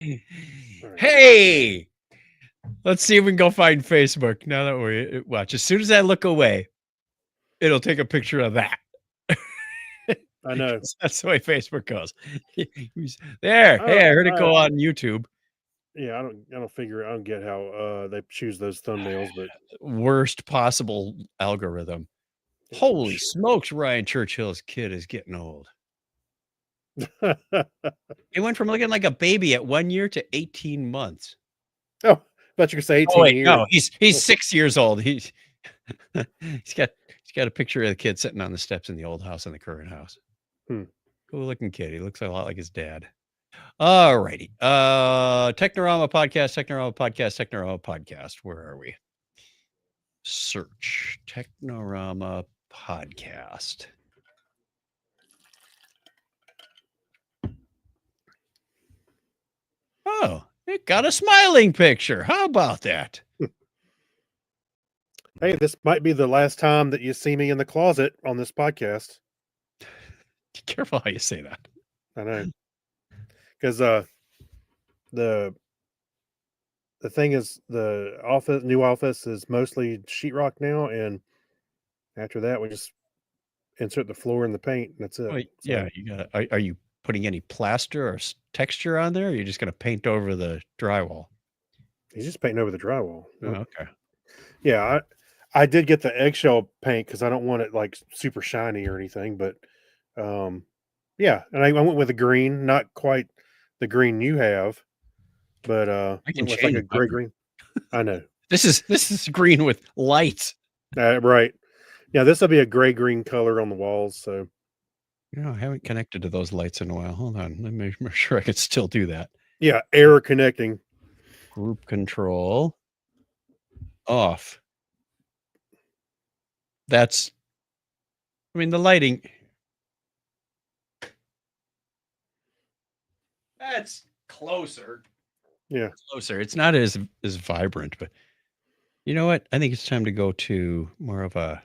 All right. Hey, let's see if we can go find Facebook. Now that we watch, as soon as I look away, it'll take a picture of that. I know. That's the way Facebook goes. There. I Hey, don't. I heard it go on YouTube. Yeah, I don't figure. I don't get how they choose those thumbnails, but Worst possible algorithm. Holy smokes, Ryan Churchill's kid is getting old. He went from looking like a baby at 1 year to 18 months. oh, I thought you could say 18 Oh wait, years. no, he's 6 years old. He's got a picture of the kid sitting on the steps in the old house in the current house. Hmm. Cool looking kid. He looks a lot like his dad. All righty. Technorama podcast. Where are we? Search Technorama podcast. Oh, it got a smiling picture. How about that? Hey, this might be the last time that you see me in the closet on this podcast. Be careful how you say that. I know, because the thing is, the new office is mostly sheetrock now, and after that, we just insert the floor and the paint, and that's it. Well, So, yeah, you got. Are you putting any plaster or texture on there? Or are you just going to paint over the drywall? he's just painting over the drywall. Oh, okay. Yeah, I did get the eggshell paint because I don't want it like super shiny or anything, but yeah, and I went with a green, not quite the green you have, but I can went with like change a gray green. I know. This is green with lights. Right. Yeah, this will be a gray green color on the walls. So I haven't connected to those lights in a while. Hold on. Let me make sure I can still do that. yeah, error connecting. Group control off. That's, I mean, the lighting. That's closer. Yeah. Closer. It's not as vibrant, but you know what? I think it's time to go to more of a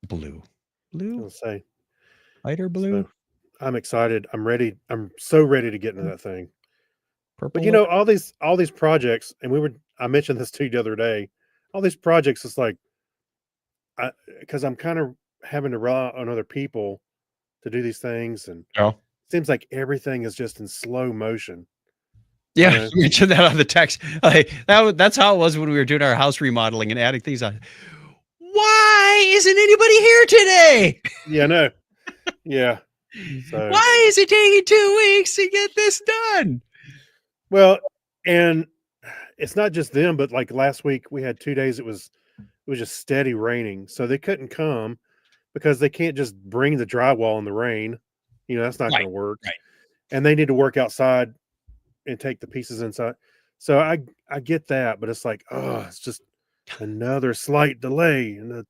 blue. I'll say. Lighter blue. So I'm excited. I'm ready. I'm so ready to get into that thing. Purple. But you know, all these projects, and I mentioned this to you the other day. All these projects, it's like, because I'm kind of having to rely on other people to do these things, and Oh. it seems like everything is just in slow motion. Yeah, You know? you mentioned that on the text. That's how it was when we were doing our house remodeling and adding things on. Why isn't anybody here today? Yeah, no. Yeah. So, why is it taking 2 weeks to get this done? Well, and it's not just them, but like last week we had 2 days it was just steady raining. So they couldn't come because they can't just bring the drywall in the rain. That's not going to work. Right. And they need to work outside and take the pieces inside. So I get that, but it's like, oh, it's just another slight delay in the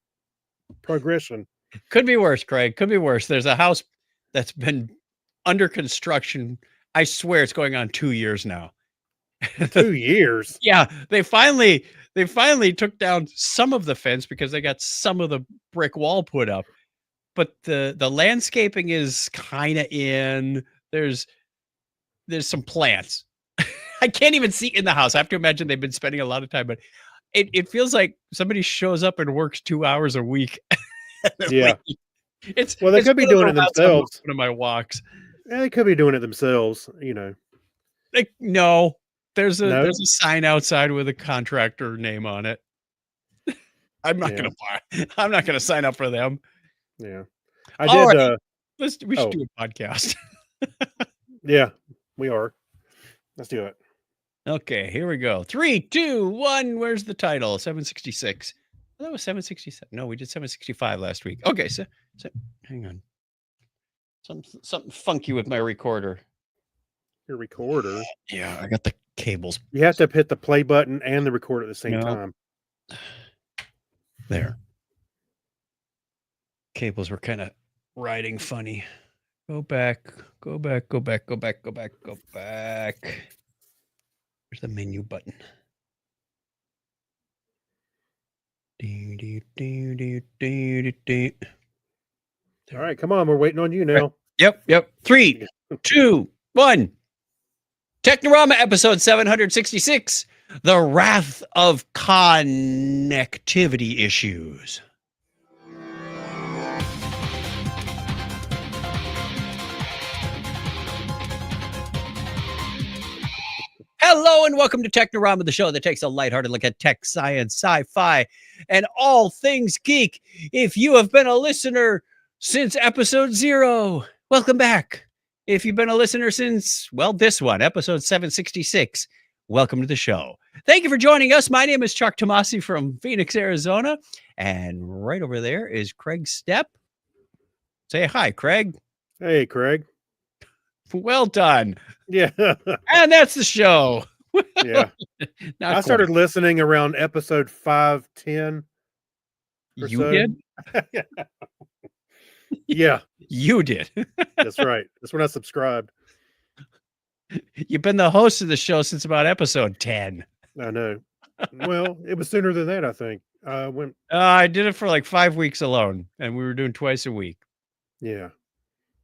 progression. Could be worse, Craig. Could be worse. There's a house that's been under construction. I swear it's going on 2 years now. 2 years? Yeah, they finally took down some of the fence because they got some of the brick wall put up. But the landscaping is kind of in. There's some plants. I can't even see in the house. I have to imagine they've been spending a lot of time, but it feels like somebody shows up and works 2 hours a week. Yeah. They could be doing it themselves. One of my walks. Yeah, they could be doing it themselves, Like, no. There's No? a sign outside with a contractor name on it. I'm not gonna buy. I'm not gonna sign up for them. Yeah. I did right. We should do a podcast. Yeah, we are. Let's do it. Okay, here we go. 3, 2, 1. Where's the title? 766. Oh, that was 767. No, we did 765 last week. Okay, so hang on. Something funky with my recorder. Your recorder? Yeah, I got the cables. You have to hit the play button and the record at the same time. There. Cables were kind of riding funny. Go back. Where's the menu button? All right, come on. We're waiting on you now. Yep. 3, 2, 1. Technorama episode 766, The Wrath of Connectivity Issues. Hello and welcome to Technorama, the show that takes a lighthearted look at tech, science, sci-fi, and all things geek. If you have been a listener since episode 0, welcome back. If you've been a listener since, well, this one, episode 766, welcome to the show. Thank you for joining us. My name is Chuck Tomasi from Phoenix, Arizona, and right over there is Craig Stepp. Say hi, Craig. Hey, Craig. Well done. Yeah. And that's the show. Yeah. Not I started quite. listening around episode 510. or You so. did? Yeah, You did. that's right. That's when I subscribed. You've been the host of the show since about episode 10. I know. Well, it was sooner than that, I think. When I did it for like 5 weeks alone, and we were doing twice a week. yeah.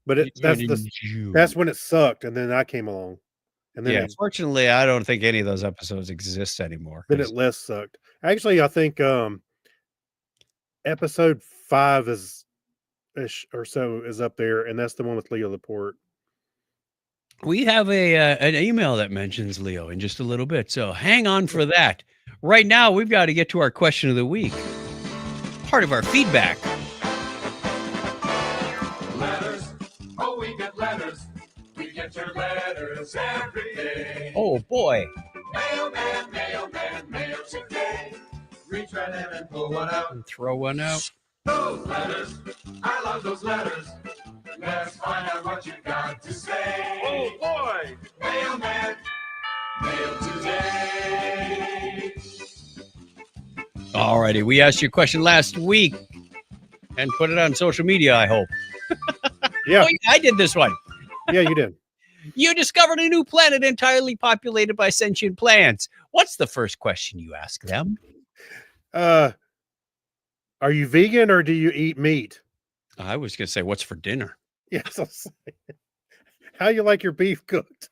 But that's when it sucked, and then I came along. And then Yeah, fortunately, I don't think any of those episodes exist anymore. then it less sucked. Actually, I think episode 5 is or so is up there, and that's the one with Leo Laporte. We have an email that mentions Leo in just a little bit, so hang on for that. Right now, we've got to get to our question of the week, part of our feedback. Letters, oh, we get letters. We get your letters every day. Oh boy. Mailman, mailman, mail today. Reach right in and pull one out. And throw one out. Those letters, I love those letters. Let's find out what you got to say. Oh boy! Mailman, mail today. Alrighty, we asked you a question last week and put it on social media, I hope. Yeah, Oh, yeah, I did this one. yeah, you did. You discovered a new planet entirely populated by sentient plants. What's the first question you ask them? Are you vegan or do you eat meat? I was going to say, what's for dinner? Yes, I'll say. How you like your beef cooked?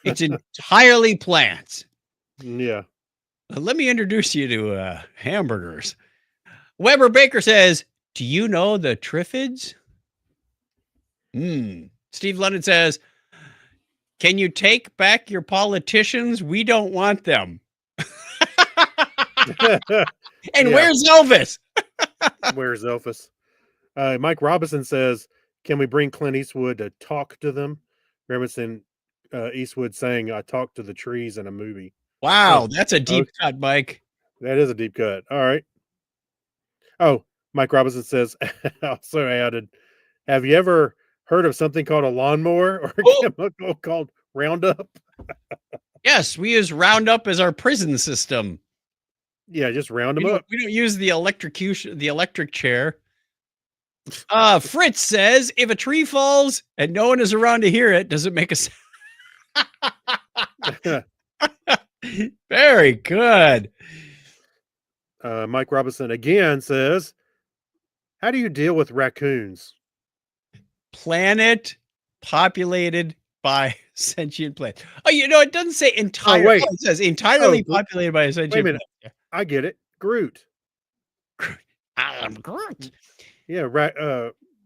It's entirely plants. Yeah. Let me introduce you to hamburgers. Weber Baker says, do you know the Triffids? Steve London says, can you take back your politicians? We don't want them. And Yeah. where's Elvis? Where's Elvis? Mike Robinson says, can we bring Clint Eastwood to talk to them? Remember Eastwood saying, I talked to the trees in a movie. Wow, that's a deep cut, Mike. That is a deep cut. All right. Oh, Mike Robinson says, also added, have you ever heard of something called a lawnmower or a chemical called Roundup? Yes, we use Roundup as our prison system. Yeah, just round them We up. don't use the electric chair. Fritz says, if a tree falls and no one is around to hear it, does it make a sound? Very good. Mike Robinson again says, how do you deal with raccoons? Planet populated by sentient plants. Oh, it doesn't say entirely. wait. It says entirely populated by a sentient Wait a minute. plant. I get it. Groot. I am Groot. Yeah,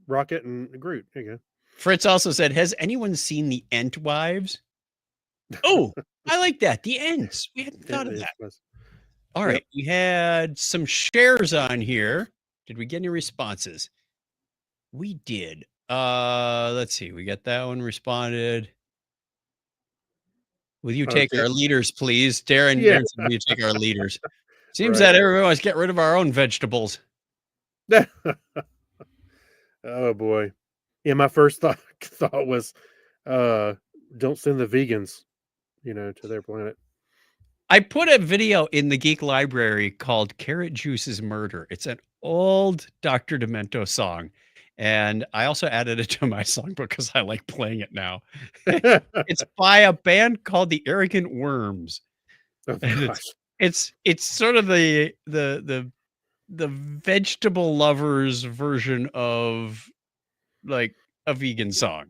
Rocket and Groot. There you go. Fritz also said, has anyone seen the Entwives? Oh, I like that. The Ents. We hadn't thought of that. All right. We had some shares on here. Did we get any responses? We did. Let's see. We got that one responded. Will you take our leaders, please? Darren, Yeah. Darren said, will you take our leaders? Seems Right. that everyone wants to get rid of our own vegetables. Oh boy. Yeah, my first thought was don't send the vegans, to their planet. I put a video in the Geek Library called Carrot Juice's Murder. It's an old Dr. Demento song. And I also added it to my songbook because I like playing it now. It's by a band called the Arrogant Worms. Oh, And gosh. it's sort of the vegetable lovers version of like a vegan song.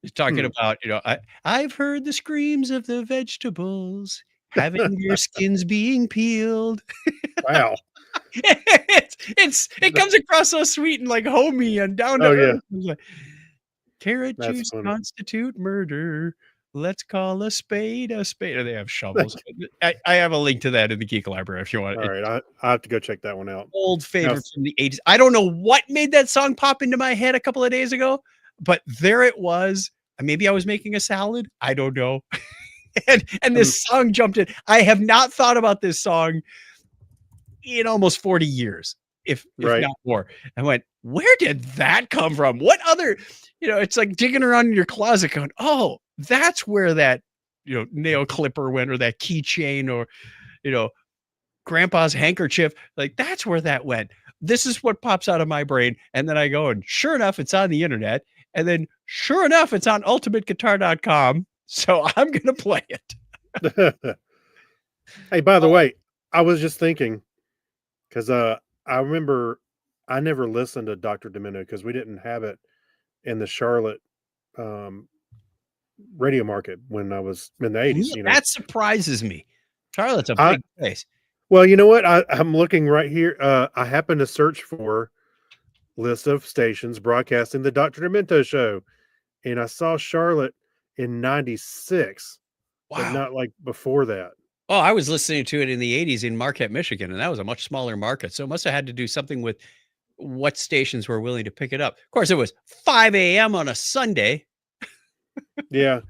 He's talking Hmm. about, I've heard the screams of the vegetables having their skins being peeled. Wow. It comes across so sweet and like homey and down to Oh, yeah. earth. It's like, carrot That's juice funny. constitute murder. Let's call a spade a spade. Or they have shovels. I have a link to that in the Geek Library if you want All it. right, I have to go check that one out. Old Now favorite from the 80s. I don't know what made that song pop into my head a couple of days ago, but there it was. Maybe I was making a salad. I don't know. And um, this song jumped in. I have not thought about this song in almost 40 years, if Right. not more. I went, where did that come from? What other, it's like digging around in your closet going, oh, that's where that, nail clipper went, or that keychain, or, grandpa's handkerchief. Like, that's where that went. This is what pops out of my brain. And then I go, and sure enough, it's on the internet. And then sure enough, it's on ultimateguitar.com. So I'm going to play it. Hey, by the way, I was just thinking, because I remember I never listened to Dr. Demento because we didn't have it in the Charlotte um, radio market when I was in the 80s, you know. That surprises me. Charlotte's a I big place. Well, you know what? I'm looking right here. I happened to search for list of stations broadcasting the Dr. Demento show, and I saw Charlotte in '96, but Wow. not like before that. Oh, I was listening to it in the 80s in Marquette, Michigan, and that was a much smaller market. So it must have had to do something with what stations were willing to pick it up. Of course, it was 5 a.m. on a Sunday. Yeah,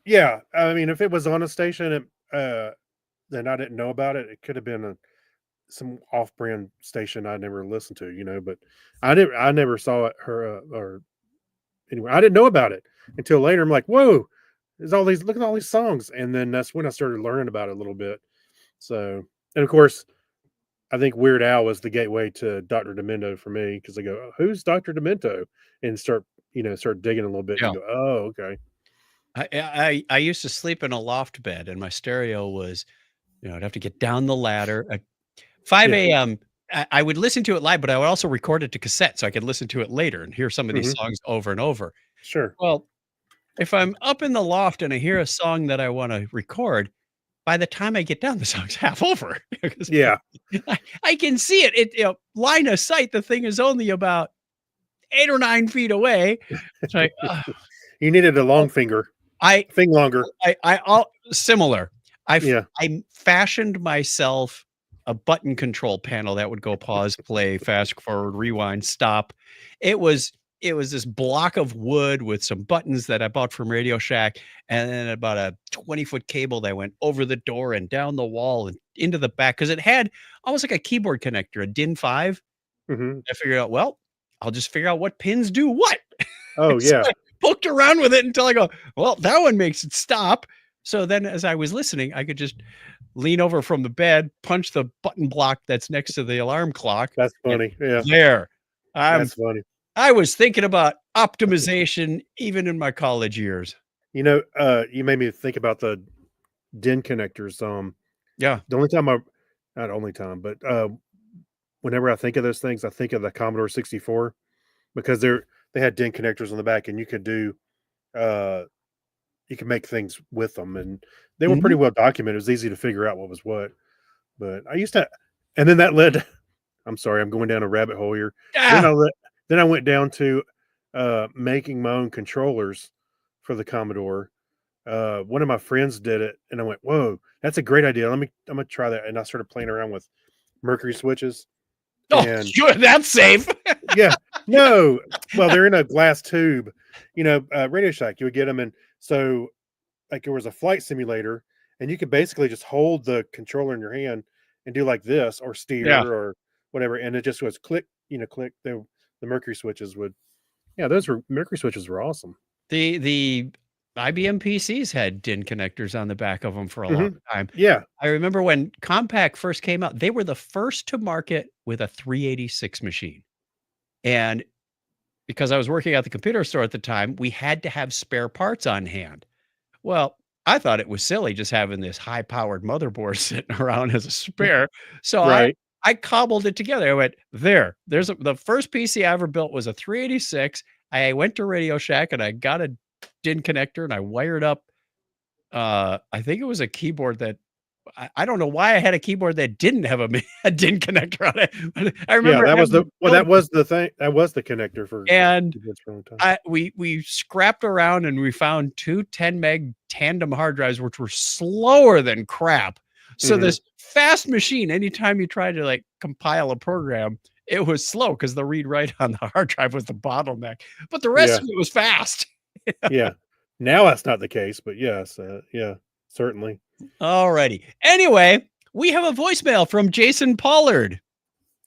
yeah. I mean, if it was on a station, then I didn't know about it. It could have been some off-brand station I never listened to, you know. But I never saw it. Or anyway, I didn't know about it until later. I'm like, whoa, there's all these. Look at all these songs, and then that's when I started learning about it a little bit. So, and of course, I think Weird Al was the gateway to Dr. Demento for me because I go, "Oh, who's Dr. Demento?" and start digging a little bit, and Yeah. you go, "Oh, okay." I used to sleep in a loft bed, and my stereo was, I'd have to get down the ladder at 5 Yeah. a.m. I would listen to it live, but I would also record it to cassette so I could listen to it later and hear some of these Mhm. songs over and over. Sure. Well, if I'm up in the loft and I hear a song that I want to record, by the time I get down, the song's half over. 'Cause Yeah. I can see it. Line of sight, the thing is only about 8 or 9 feet away. It's like, You needed a long well, finger. I Thing longer. similar. Yeah. I fashioned myself a button control panel that would go pause, play, fast forward, rewind, stop. It was it was this block of wood with some buttons that I bought from Radio Shack, and then about a 20-foot cable that went over the door and down the wall and into the back because it had almost like a keyboard connector, a DIN 5. Mhm. I figured out, well, I'll just figure out what pins do what. Oh, So yeah. I poked around with it until I go, well, that one makes it stop. So then as I was listening, I could just lean over from the bed, punch the button block that's next to the alarm clock, That's and funny. Yeah. there. That's funny. I was thinking about optimization even in my college years. You made me think about the DIN connectors. Yeah. The only time not only time, but whenever I think of those things, I think of the Commodore 64 because they had DIN connectors on the back, and uh, you could make things with them, and they were Mhm. pretty well documented. It was easy to figure out what was what. But I used to, and then that led. I'm sorry, I'm going down a rabbit hole here. Then Ah, I let, then I went down to making my own controllers for the Commodore. One of my friends did it, and I went, "Whoa, that's a great idea. I'm gonna try that." And I started playing around with mercury switches, oh, and sure, that's safe. yeah, no, well, they're in a glass tube, Radio Shack. You would get them, and so like there was a flight simulator, and you could basically just hold the controller in your hand and do like this, or steer, Yeah. or whatever, and it just was click, click. The mercury switches would, yeah, those were mercury switches were awesome. The IBM PCs had DIN connectors on the back of them for a long Mhm. time. Yeah. I remember when Compaq first came out, they were the first to market with a 386 machine. And because I was working at the computer store at the time, we had to have spare parts on hand. Well, I thought it was silly just having this high-powered motherboard sitting around as a spare. So Right. I cobbled it together. I went, the first PC I ever built was a 386. I went to Radio Shack and I got a DIN connector and I wired up. I think it was a keyboard that I don't know why I had a keyboard that didn't have a DIN connector on it. But I remember that was having the to that build- was the thing. That was the connector for and keyboards for a long time. we scrapped around and we found two 10 meg tandem hard drives, which were slower than crap. So Mhm. this fast machine, anytime you tried to like compile a program, it was slow because the read write on the hard drive was the bottleneck, but the rest Yeah. of it was fast. Yeah. Now that's not the case, but yes, yeah, certainly. Alrighty. Anyway, we have a voicemail from Jason Pollard.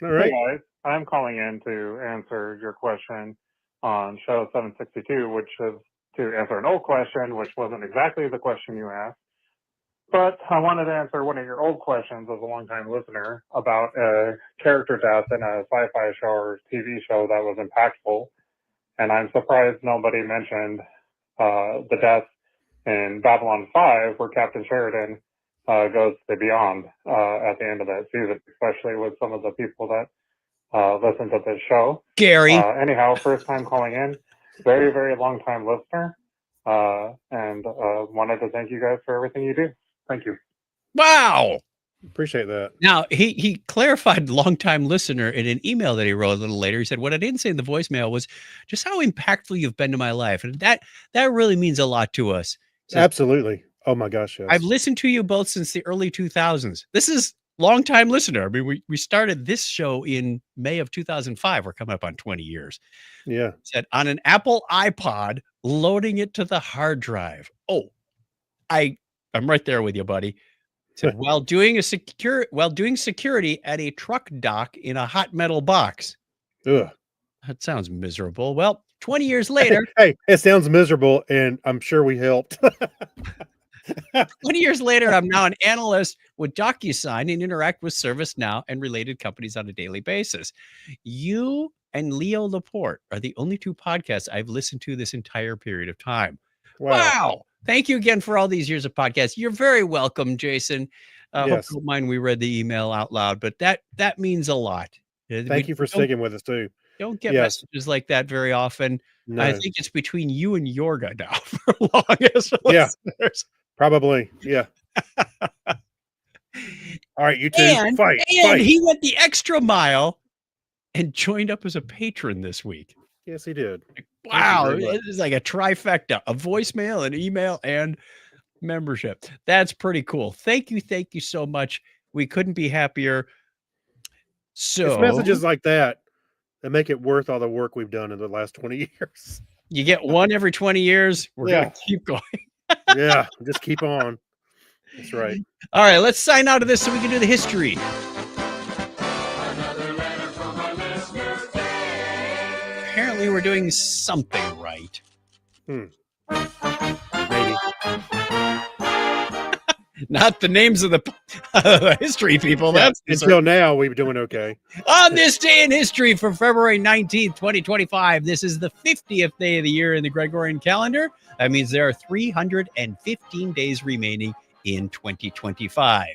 All Hey right. guys, I'm calling in to answer your question on show 762, which is to answer an old question, which wasn't exactly the question you asked. But I wanted to answer one of your old questions as a longtime listener about a character death in a sci-fi show or TV show that was impactful. And I'm surprised nobody mentioned the death in Babylon 5, where Captain Sheridan goes to the beyond at the end of that season, especially with some of the people that listen to this show. Gary. Anyhow, first time calling in, very, very long time listener, and wanted to thank you guys for everything you do. Thank you. Wow. Appreciate that. Now he clarified longtime listener in an email that he wrote a little later. He said, what I didn't say in the voicemail was just how impactful you've been to my life. And that really means a lot to us. Says, Absolutely. Oh my gosh, yes. I've listened to you both since the early 2000s. This is longtime listener. I mean, we started this show in May of 2005. We're coming up on 20 years. Yeah. He said on an Apple iPod, loading it to the hard drive. Oh, I'm right there with you, buddy. Said, while doing security at a truck dock in a hot metal box. Ugh. That sounds miserable. Well, 20 years later, Hey, it sounds miserable, and I'm sure we helped. 20 years later, I'm now an analyst with DocuSign and interact with ServiceNow and related companies on a daily basis. You and Leo Laporte are the only two podcasts I've listened to this entire period of time. Wow. Thank you again for all these years of podcasts. You're very welcome, Jason. Hope Yes. you don't mind we read the email out loud, but that means a lot. Thank you for sticking with us too. Don't get Yes. messages like that very often. No. I think it's between you and Yorga now for longest Yeah. listeners. Probably. Yeah. All right, you two And fight. he went the extra mile and joined up as a patron this week. Yes, he did. Wow, very much. it's like a trifecta: a voicemail, an email, and membership. That's pretty cool. Thank you so much. We couldn't be happier. So It's messages like that make it worth all the work we've done in the last 20 years. you get one every 20 years. We're Yeah. gonna keep going. Yeah, just keep on. That's right. All right, let's sign out of this so we can do the history. Another letter from a listener. Apparently, we're doing something right. Maybe. Not the names of the history people. Yeah, That's for certain. until now, we've been doing okay. On this day in history for February 19th, 2025, this is the 50th day of the year in the Gregorian calendar. That means there are 315 days remaining in 2025.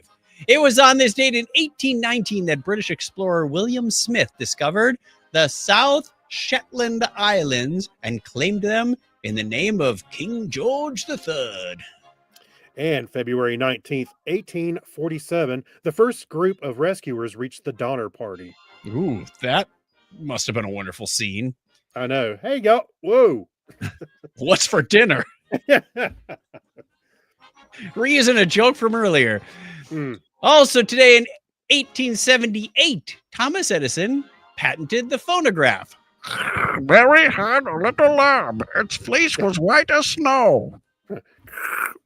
It was on this date in 1819 that British explorer William Smith discovered the South Shetland Islands and claimed them in the name of King George III. And February 19th, 1847, the first group of rescuers reached the Donner Party. Ooh, that must have been a wonderful scene. I know. Hey, go. Whoa. What's for dinner? Reusing a joke from earlier. Hmm. Also today in 1878, Thomas Edison patented the phonograph. Mary had a little lamb. Its fleece was white as snow.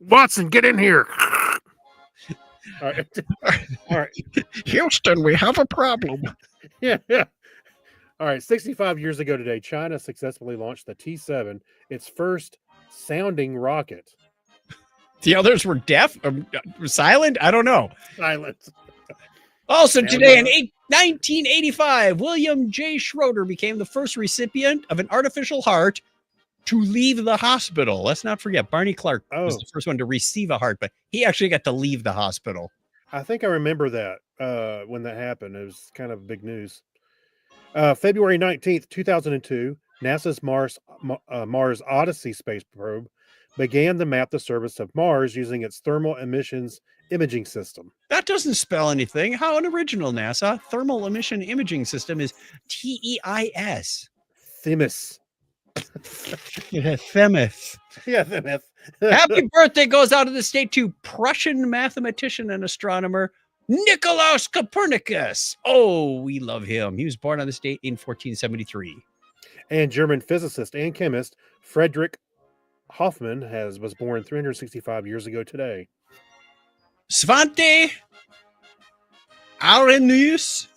Watson, get in here. All right. All right. Houston, we have a problem. Yeah. All right. 65 years ago today, China successfully launched the T-7, its first sounding rocket. The others were deaf or silent? I don't know. Silence. Also Sound today in off. 1985, William J. Schroeder became the first recipient of an artificial heart to leave the hospital. Let's not forget, Barney Clark was Oh. the first one to receive a heart, but he actually got to leave the hospital. I think I remember that when that happened. It was kind of big news. February 19th, 2002, NASA's Mars Odyssey space probe began to map the surface of Mars using its thermal emissions imaging system. That doesn't spell anything. How unoriginal, NASA. Thermal Emission Imaging System is TEIS. Themis. Themis. Yeah, Themis. Happy birthday goes out of the state to Prussian mathematician and astronomer Nicolaus Copernicus. Oh, we love him. He was born on this date in 1473. And German physicist and chemist Friedrich Hoffmann was born 365 years ago today. Svante Arrhenius,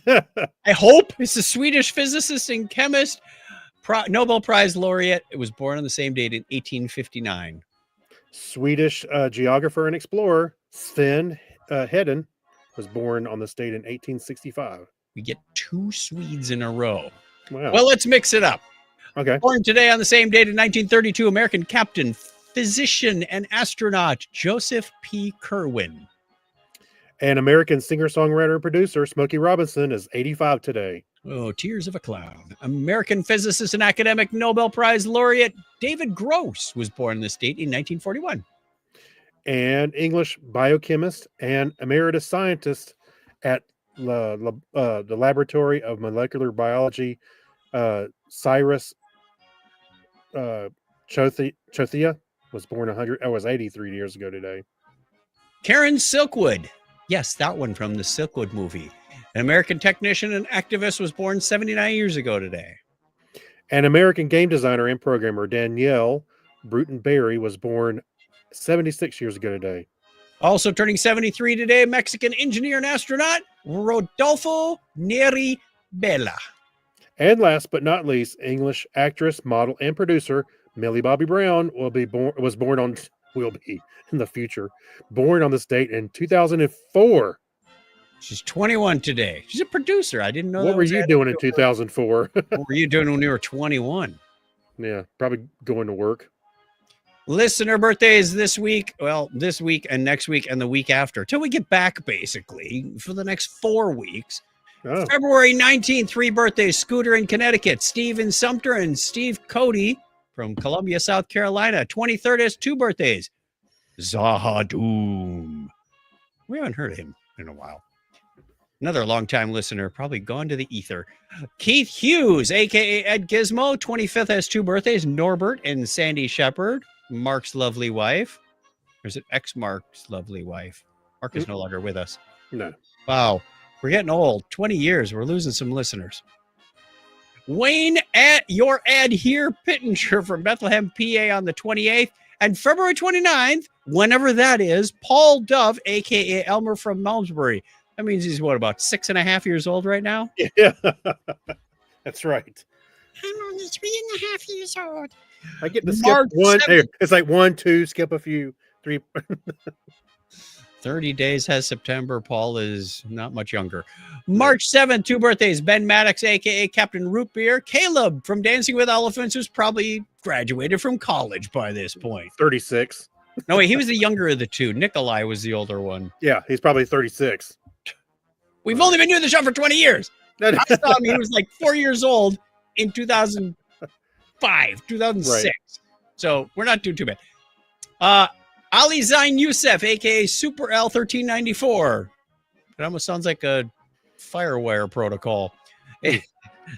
I hope, is a Swedish physicist and chemist, Nobel Prize laureate. It was born on the same date in 1859. Swedish geographer and explorer Sven Hedin was born on this date in 1865. We get 2 Swedes in a row. Wow. Well, let's mix it up. Okay. Born today on the same date in 1932, American captain, physician, and astronaut Joseph P. Kerwin. And American singer-songwriter and producer Smokey Robinson is 85 today. Oh, tears of a clown. American physicist and academic Nobel Prize laureate David Gross was born this date in 1941. And English biochemist and emeritus scientist at the Laboratory of Molecular Biology, Cyrus Chothia was born 83 years ago today. Karen Silkwood. Yes, that one from the Silkwood movie. An American technician and activist was born 79 years ago today. An American game designer and programmer Danielle Bruton Berry was born 76 years ago today. Also turning 73 today, Mexican engineer and astronaut Rodolfo Neri Bella. And last but not least, English actress, model, and producer Millie Bobby Brown will be in the future, born on this date in 2004. She's 21 today. She's a producer. I didn't know. What were you doing in 2004? What were you doing when you were 21? Yeah, probably going to work. Listener birthdays this week. Well, this week and next week and the week after, till we get back, basically, for the next 4 weeks. Oh, February 19th, 3 birthdays. Scooter in Connecticut. Steve in Sumter and Steve Cody from Columbia, South Carolina. 23rd has 2 birthdays. Zahadoom. We haven't heard of him in a while. Another longtime listener, probably gone to the ether. Keith Hughes, a.k.a. Ed Gizmo. 25th has 2 birthdays. Norbert and Sandy Shepard. Mark's lovely wife. Or is it ex-Mark's lovely wife? Mark is no longer with us. no. Wow. We're getting old. 20 years. We're losing some listeners. Wayne at your ad here, Pittenger from Bethlehem, PA on the 28th. And February 29th, whenever that is, Paul Dove, a.k.a. Elmer from Malmesbury. That means he's, what, about 6.5 years old right now? Yeah, that's right. I'm only 3.5 years old. I get to skip March one. 7th. It's like 1, 2, skip a few, 3. 30 days has September. Paul is not much younger. March 7th, 2 birthdays. Ben Maddox, a.k.a. Captain Root Beer. Caleb from Dancing with Elephants, who's probably graduated from college by this point. 36. No, wait, he was the younger of the 2. Nikolai was the older one. Yeah, he's probably 36. We've only been doing the show for 20 years. I saw him, he was like 4 years old in 2005, 2006. Right. So we're not doing too bad. Ali Zain Youssef, a.k.a. Super L1394. It almost sounds like a Firewire protocol.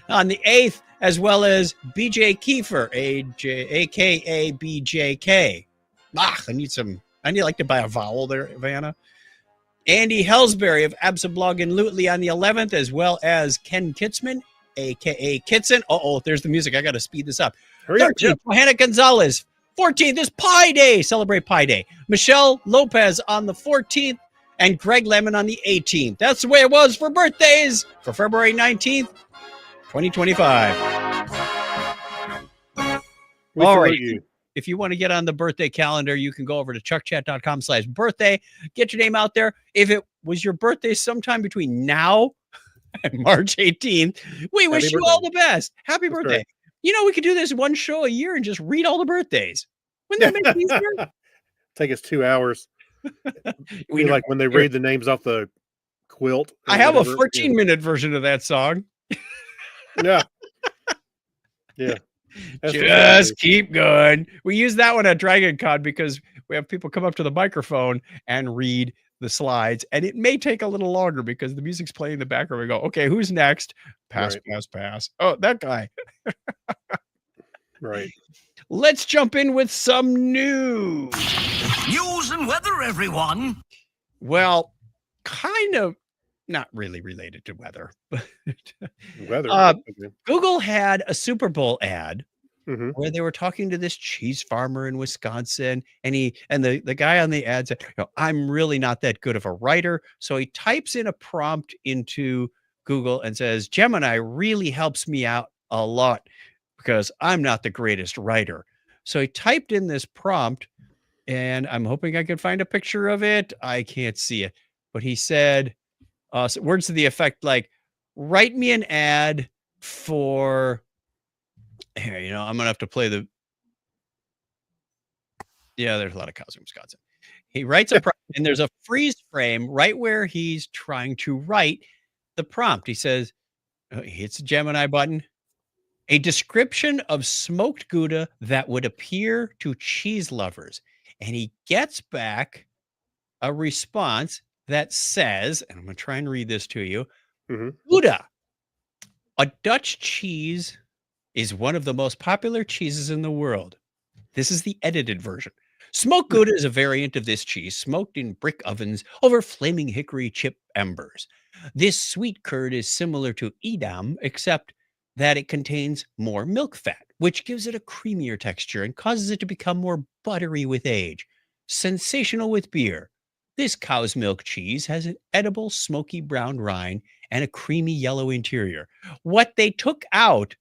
On the 8th, as well as BJ Kiefer, a.k.a. BJK. I need like to buy a vowel there, Vanna. Andy Hellsbury of Absablog and Lutely on the 11th, as well as Ken Kitzman, a.k.a. Kitson. There's the music. I got to speed this up. Hurry up. 13th, Johanna Gonzalez. 14th is Pi Day. Celebrate Pi Day. Michelle Lopez on the 14th and Greg Lemon on the 18th. That's the way it was for birthdays for February 19th, 2025. We All salute right. you. If you want to get on the birthday calendar, you can go over to chuckchat.com/birthday. Get your name out there. If it was your birthday sometime between now and March 18th, we wish you all the best. Happy That's birthday. right. You know, we could do this one show a year and just read all the birthdays. Wouldn't that make it easier? Take us 2 hours. We Like when they read the names off the quilt. or I have a whatever. 14-minute version of that song. Yeah. Yeah. That's just how it is. Just keep going. We use that one at Dragon Con because we have people come up to the microphone and read the slides, and it may take a little longer because the music's playing in the background. We go, okay, who's next? Pass, Right. pass, pass. Oh, that guy. Right. Let's jump in with some news. News and weather, everyone. Well, kind of not really related to weather. but Weather. Uh, okay. Google had a Super Bowl ad Mhm. where they were talking to this cheese farmer in Wisconsin, and the guy on the ad said, I'm really not that good of a writer. So he types in a prompt into Google and says, Gemini really helps me out a lot because I'm not the greatest writer. So he typed in this prompt, and I'm hoping I can find a picture of it. I can't see it, but he said words to the effect like, write me an ad for here, I'm gonna have to play the there's a lot of cows in Wisconsin. He writes a prompt, and there's a freeze frame right where he's trying to write the prompt. He says, he hits the Gemini button, a description of smoked Gouda that would appear to cheese lovers. And he gets back a response that says, and I'm going to try and read this to you. Mhm. Gouda, a Dutch cheese, is one of the most popular cheeses in the world. This is the edited version. Smoked Gouda is a variant of this cheese, smoked in brick ovens over flaming hickory chip embers. This sweet curd is similar to Edam, except that it contains more milk fat, which gives it a creamier texture and causes it to become more buttery with age. Sensational with beer. This cow's milk cheese has an edible, smoky brown rind and a creamy yellow interior. What they took out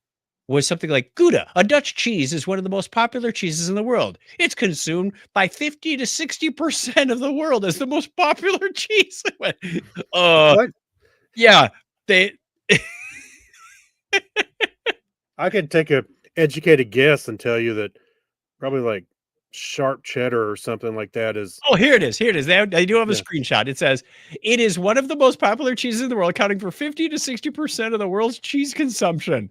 was something like Gouda, a Dutch cheese, is one of the most popular cheeses in the world. It's consumed by 50 to 60% of the world as the most popular cheese. What? Yeah, they I could take a educated guess and tell you that probably like sharp cheddar or something like that is Oh, here it is. Here it is. They do have a Yeah. screenshot. It says it is one of the most popular cheeses in the world, accounting for 50 to 60% of the world's cheese consumption.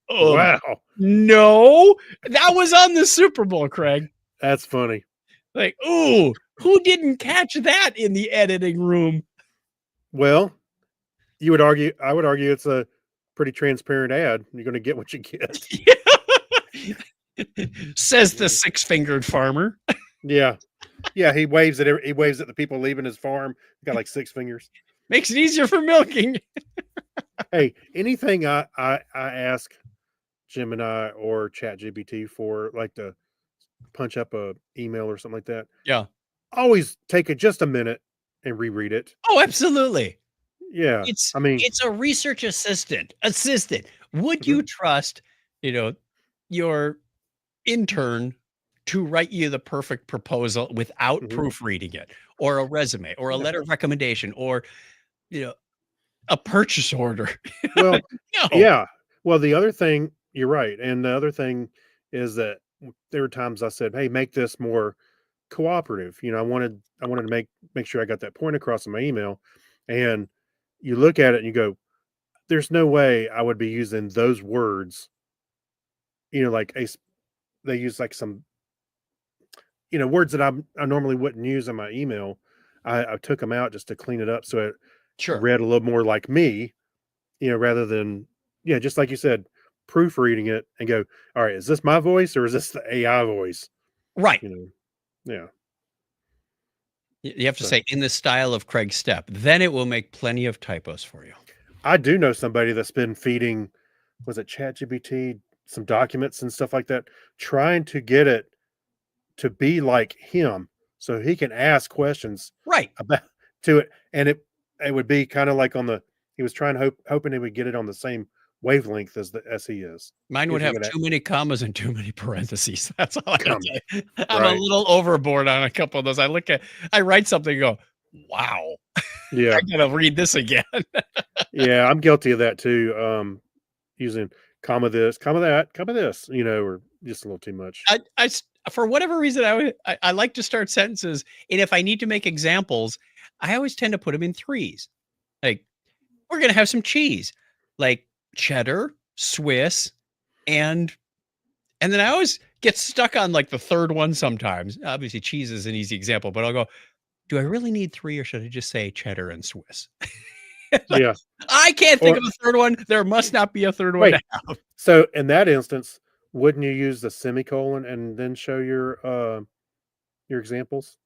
wow. No, that was on the Super Bowl, Craig. That's funny. Like, ooh, who didn't catch that in the editing room? Well, I would argue it's a pretty transparent ad. You're going to get what you get. Says the six-fingered farmer. Yeah. Yeah, he waves at the people leaving his farm. He's got like 6 fingers. Makes it easier for milking. Hey, anything I ask Gemini or ChatGPT for, like to punch up a email or something like that, Yeah. always take just a minute and reread it. Oh, absolutely. Yeah. It's I mean, it's a research assistant. Would you trust, your intern to write you the perfect proposal without Mhm. proofreading it, or a resume, or a Yeah. letter of recommendation, or a purchase order? well, No. yeah. Well, the other thing, you're right. And the other thing is that there were times I said, "Hey, make this more cooperative." I wanted to make sure I got that point across in my email. And you look at it and you go, "There's no way I would be using those words." Like they use like some words that I normally wouldn't use in my email. I took them out just to clean it up so it Sure. read a little more like me, rather than just like you said, proofreading it and go, all right, is this my voice or is this the AI voice? Right. Yeah. You have to So say in the style of Craig Stepp. Then it will make plenty of typos for you. I do know somebody that's been feeding, was it ChatGPT, some documents and stuff like that, trying to get it to be like him so he can ask questions Right. about to it, and it would be kind of like he was trying to hoping he would get it on the same wavelength as he is. Mine would If you have could too many commas and too many parentheses. That's all I can Come say. I'm right. a little overboard on a couple of those. I write something and go, wow, Yeah. I gotta read this again. Yeah, I'm guilty of that too. Using comma this, comma that, comma this, or just a little too much. For whatever reason, I like to start sentences, and if I need to make examples, I always tend to put them in threes. Like, we're gonna have some cheese, like cheddar, Swiss, and And then I always get stuck on like the third one sometimes. Obviously, cheese is an easy example, but I'll go, do I really need three or should I just say cheddar and Swiss? Yeah. I can't think Or- of a third one. There must not be a third one. Wait. To have. So in that instance, wouldn't you use the semicolon and then show your examples?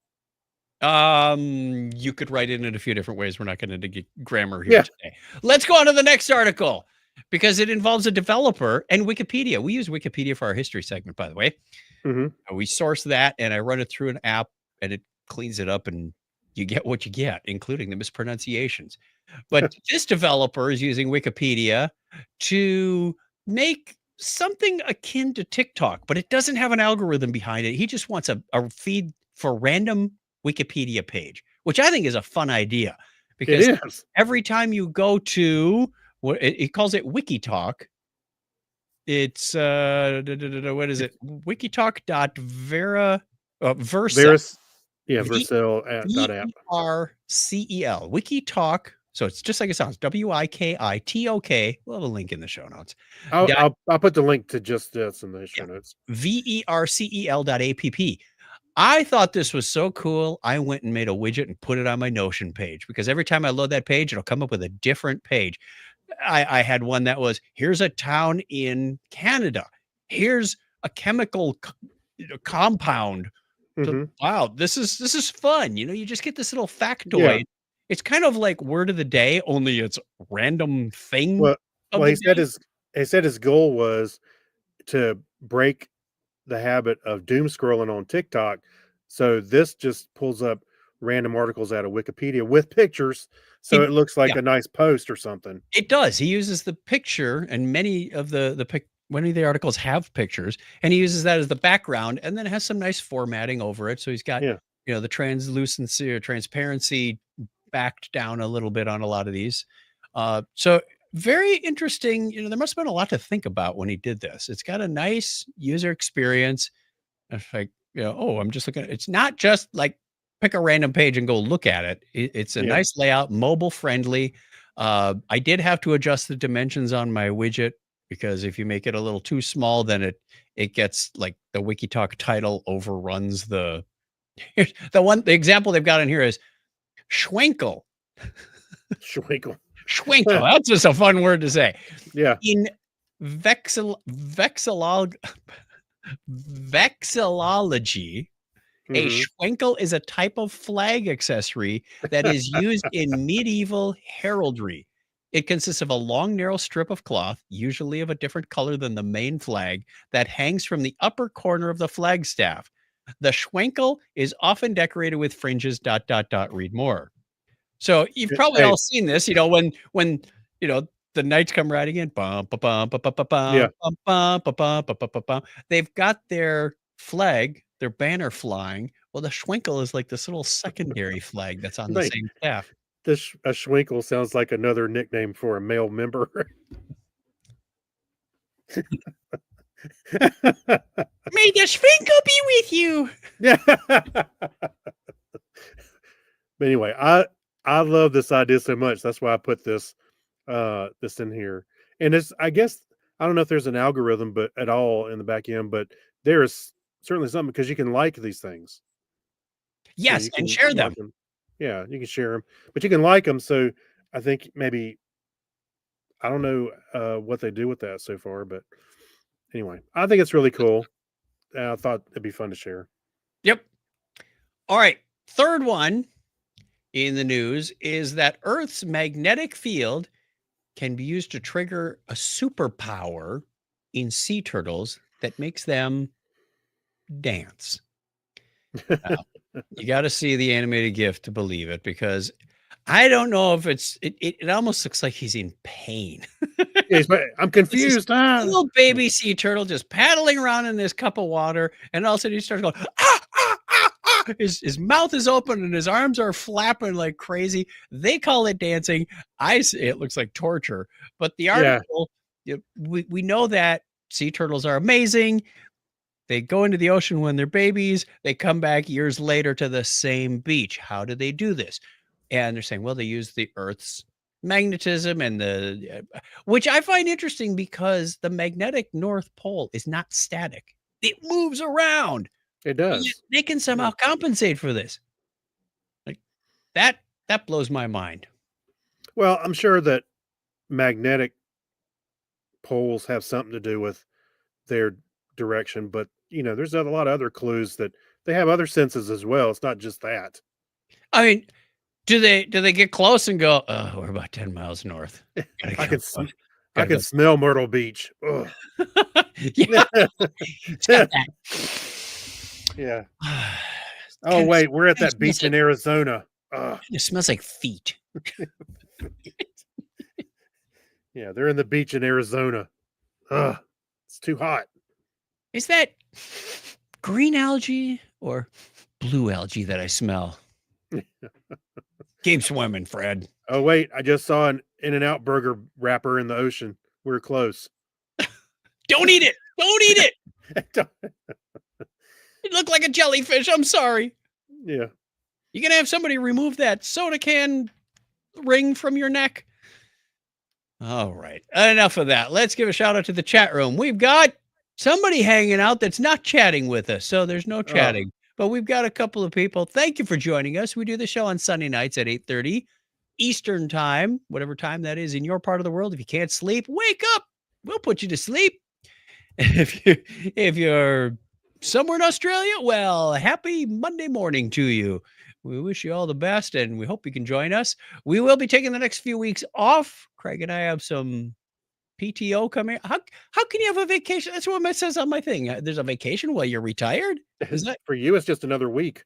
You could write it in a few different ways. We're not going to get grammar here Yeah. today. Let's go on to the next article because it involves a developer and Wikipedia. We use Wikipedia for our history segment, by the way. Mm-hmm. We source that and I run it through an app and it cleans it up and you get what you get, including the mispronunciations. But this developer is using Wikipedia to make something akin to TikTok, but it doesn't have an algorithm behind it. He just wants a feed for random Wikipedia page, which I think is a fun idea because It is. every time you go to what it calls it WikiTalk, it's what is it? Wikitalk.vera Versa. Verus, yeah, V- Vercel dot app. VERCEL WikiTalk. So it's just like it sounds. WIKITOK. We'll have a link in the show notes. I'll put the link to just this in the show notes. VERCEL.app. I thought this was so cool. I went and made a widget and put it on my Notion page because every time I load that page, it'll come up with a different page. I had one that was, here's a town in Canada. Here's a chemical compound. So, Mhm. wow, this is fun. You know, you just get this little factoid. It's kind of like word of the day, only it's random thing. Well, of well, the he day. said his goal was to break the habit of doom scrolling on TikTok. So this just pulls up random articles out of Wikipedia with pictures, so it looks like yeah. a nice post or something. It does. He uses the picture, and many of many of the articles have pictures, and he uses that as the background, and then it has some nice formatting over it. So he's got, Yeah. the translucency or transparency backed down a little bit on a lot of these. So very interesting. There must have been a lot to think about when he did this. It's got a nice user experience. It's like, I'm just looking at it's not just like pick a random page and go look at it. It's a Yeah. nice layout, mobile friendly. I did have to adjust the dimensions on my widget because if you make it a little too small, then it gets like the WikiTalk title overruns the the example they've got in here is Schwenkel. Schwinkel. Schwenkel. That's just a fun word to say. Yeah. In vexillology, a Mhm. schwenkel is a type of flag accessory that is used in medieval heraldry. It consists of a long, narrow strip of cloth, usually of a different color than the main flag, that hangs from the upper corner of the flagstaff. The schwenkel is often decorated with fringes, ... read more. So you've probably all seen this, when the knights come riding in, bum, ba, bum, ba, ba, ba, bum, Yeah. bum, bum, ba, bum, ba, ba, ba, bum. They've got their flag, their banner flying. Well, the schwenkel is like this little secondary flag that's on the Right. same staff. A Schwinkel sounds like another nickname for a male member. May the schwenkel be with you. Yeah. But anyway, I love this idea so much. That's why I put this in here. And I guess I don't know if there's an algorithm but at all in the back end, but there is certainly something because you can like these things. So Yes, you and can share like them. Yeah, you can share them, but you can like them. So I think maybe I don't know what they do with that so far, but anyway, I think it's really cool. I thought it'd be fun to share. Yep. All right. Third one in the news is that Earth's magnetic field can be used to trigger a superpower in sea turtles that makes them dance. Now, you got to see the animated GIF to believe it because I don't know if it almost looks like he's in pain. I'm confused. Little baby sea turtle just paddling around in this cup of water, and all of a sudden he starts going, ah, ah, ah, ah. His mouth is open and his arms are flapping like crazy. They call it dancing. I say it looks like torture. But the article, we know that sea turtles are amazing. They go into the ocean when they're babies. They come back years later to the same beach. How do they do this? And they're saying, well, they use the Earth's magnetism and which I find interesting because the magnetic North Pole is not static. It moves around. It But yet does. they can somehow compensate for this. Like that blows my mind. Well, I'm sure that magnetic poles have something to do with their direction, but there's a lot of other clues that they have other senses as well. It's not just that. I mean, do they get close and go, oh, we're about 10 miles north. I can sm- I Gotta can go. smell Myrtle Beach. Ugh. Yeah. It's got that. Yeah. Oh Kinda wait, we're at kinda that beach smells in Arizona. Ugh. It smells like feet. Yeah, they're in the beach in Arizona. Ugh. It's too hot. Is that green algae or blue algae that I smell? Keep swimming, Fred. Oh wait, I just saw an In-N-Out burger wrapper in the ocean. We're close. Don't eat it. Don't eat it. It looked like a jellyfish. I'm sorry. Yeah. You gonna have somebody remove that soda can ring from your neck? All right. Enough of that. Let's give a shout out to the chat room. We've got somebody hanging out that's not chatting with us. So there's no chatting. But we've got a couple of people. Thank you for joining us. We do the show on Sunday nights at 8:30 Eastern time, whatever time that is in your part of the world. If you can't sleep, wake up. We'll put you to sleep. If you're somewhere in Australia, well, happy Monday morning to you. We wish you all the best, and we hope you can join us. We will be taking the next few weeks off. Craig and I have some PTO coming. How can you have a vacation? That's what it says on my thing. There's a vacation while you're retired. Is that For you? It's just another week.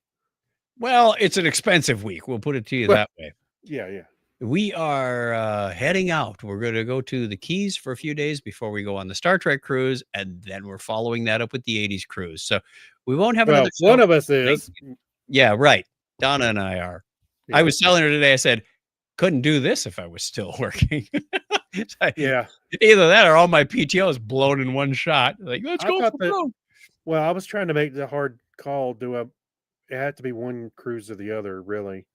well? It's an expensive week. We'll put it to you Well- that way. Yeah. We are heading out. We're going to go to the Keys for a few days before we go on the Star Trek cruise, and then we're following that up with the 80s cruise. So we won't have Well, another. one show. of us is. Yeah, right. Donna and I are. Yeah. I was telling her today. I said couldn't do this if I was still working. Yeah. Either that or all my PTO is blown in one shot. Like let's I go thought for that- broke. Well, I was trying to make the hard call. It had to be one cruise or the other, really.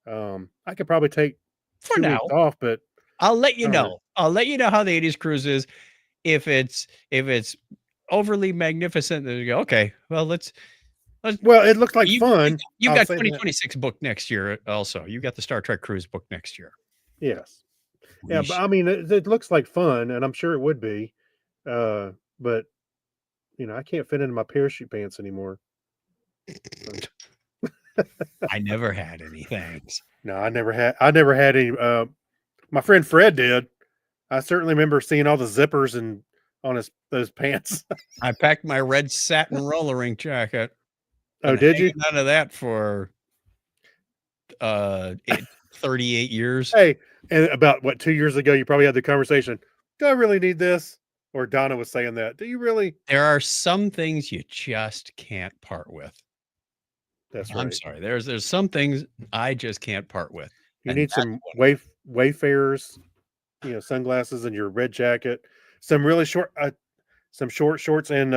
I could probably take For 2 now. weeks off, but I'll let you All right. know. I'll let you know how the 80s cruise is. If it's overly magnificent, then you go, okay, well, let's well, it looked like You- fun. you I'll got say that. 2026 booked next year also. You got the Star Trek cruise booked next year. Yes. Yeah, We but I mean, it looks like fun, and I'm sure it would be. But I can't fit into my parachute pants anymore. I never had any thanks. No, I never had any. My friend Fred did. I certainly remember seeing all the zippers and on those pants. I packed my red satin roller rink jacket. Oh, and did you? hanging out of that for 38 years. Hey, and about 2 years ago, you probably had the conversation. Do I really need this? Or Donna was saying that. Do you really? There are some things you just can't part with. That's I'm right. sorry. There's some things I just can't part with. You and need that's some Wayfarers, sunglasses and your red jacket, some really short, some short shorts and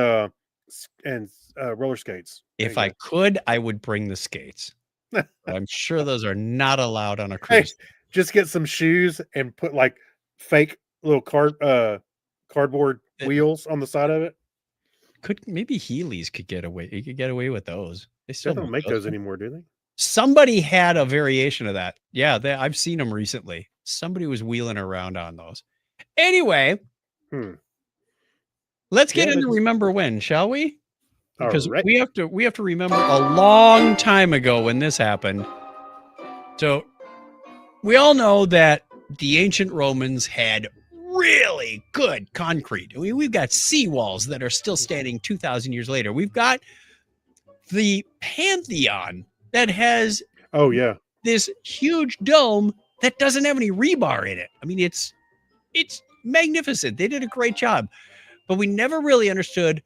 roller skates. There If you I go. could, I would bring the skates. But I'm sure those are not allowed on a Hey, cruise. just get some shoes and put like fake little cardboard Uh, wheels on the side of it. Could maybe Heelys could get away. You could get away with those. They They still don't make those anymore, do they? Somebody had a variation of that. Yeah, I've seen them recently. Somebody was wheeling around on those. Anyway, let's get Yeah, into that's- Remember When, shall we? Because Alright. we have to remember a long time ago when this happened. So we all know that the ancient Romans had really good concrete. We've got seawalls that are still standing 2,000 years later. We've got the Pantheon that has Oh yeah. this huge dome that doesn't have any rebar in it. I mean, it's magnificent. They did a great job, but we never really understood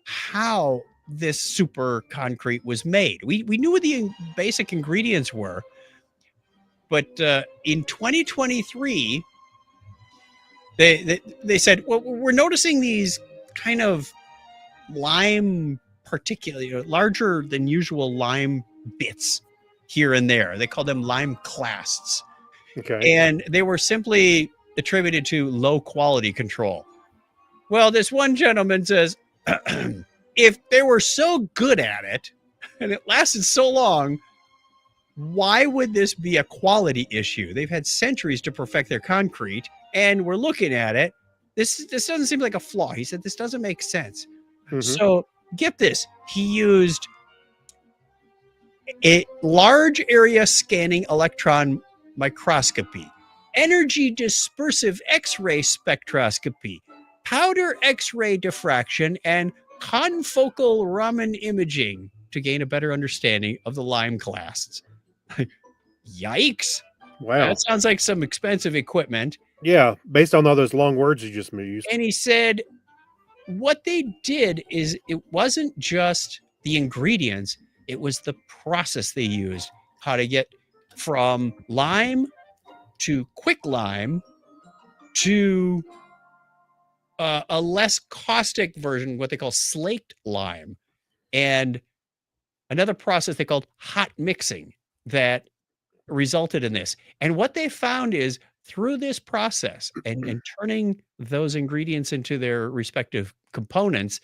how this super concrete was made. We knew what the basic ingredients were, but in 2023, they said, well, we're noticing these kind of lime particularly larger than usual lime bits here and there. They call them lime clasts. Okay. and they were simply attributed to low quality control. Well, this one gentleman says, if they were so good at it and it lasted so long, why would this be a quality issue? They've had centuries to perfect their concrete, and we're looking at it. This doesn't seem like a flaw. He said this doesn't make sense. Mhm. So get this. He used a large area scanning electron microscopy, energy dispersive X-ray spectroscopy, powder X-ray diffraction, and confocal Raman imaging to gain a better understanding of the lime clasts. Yikes. Wow. That sounds like some expensive equipment. Yeah, based on all those long words you just used. And he said what they did is it wasn't just the ingredients, it was the process they used, how to get from lime to quicklime to a less caustic version, what they call slaked lime, and another process they called hot mixing that resulted in this. And what they found is through this process and turning those ingredients into their respective components,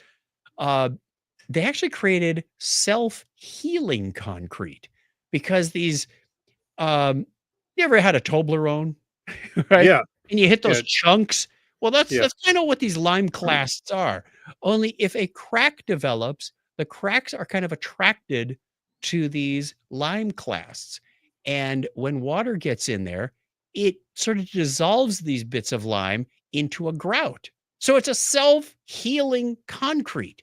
they actually created self-healing concrete, because these you ever had a Toblerone, right? Yeah. And you hit those Yeah. chunks. Well, that's Yeah. that's kind of what these lime clasts are. Only if a crack develops, the cracks are kind of attracted to these lime clasts. And when water gets in there, it sort of dissolves these bits of lime into a grout. So it's a self-healing concrete.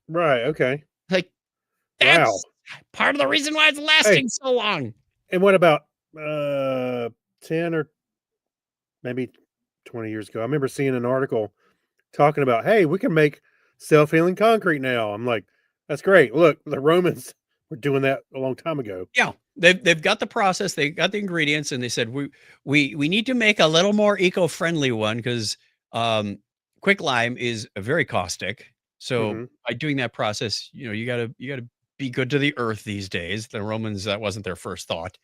Right. Okay. Like Wow. that's part of the reason why it's lasting so long. And what about 10 or maybe 20 years ago? I remember seeing an article talking about, hey, we can make self-healing concrete now. I'm like, that's great. Look, the Romans were doing that a long time ago. Yeah, they've got the process, they got the ingredients, and they said we need to make a little more eco-friendly one because quicklime is very caustic. So Mhm. by doing that process, you gotta be good to the earth these days. The Romans, that wasn't their first thought.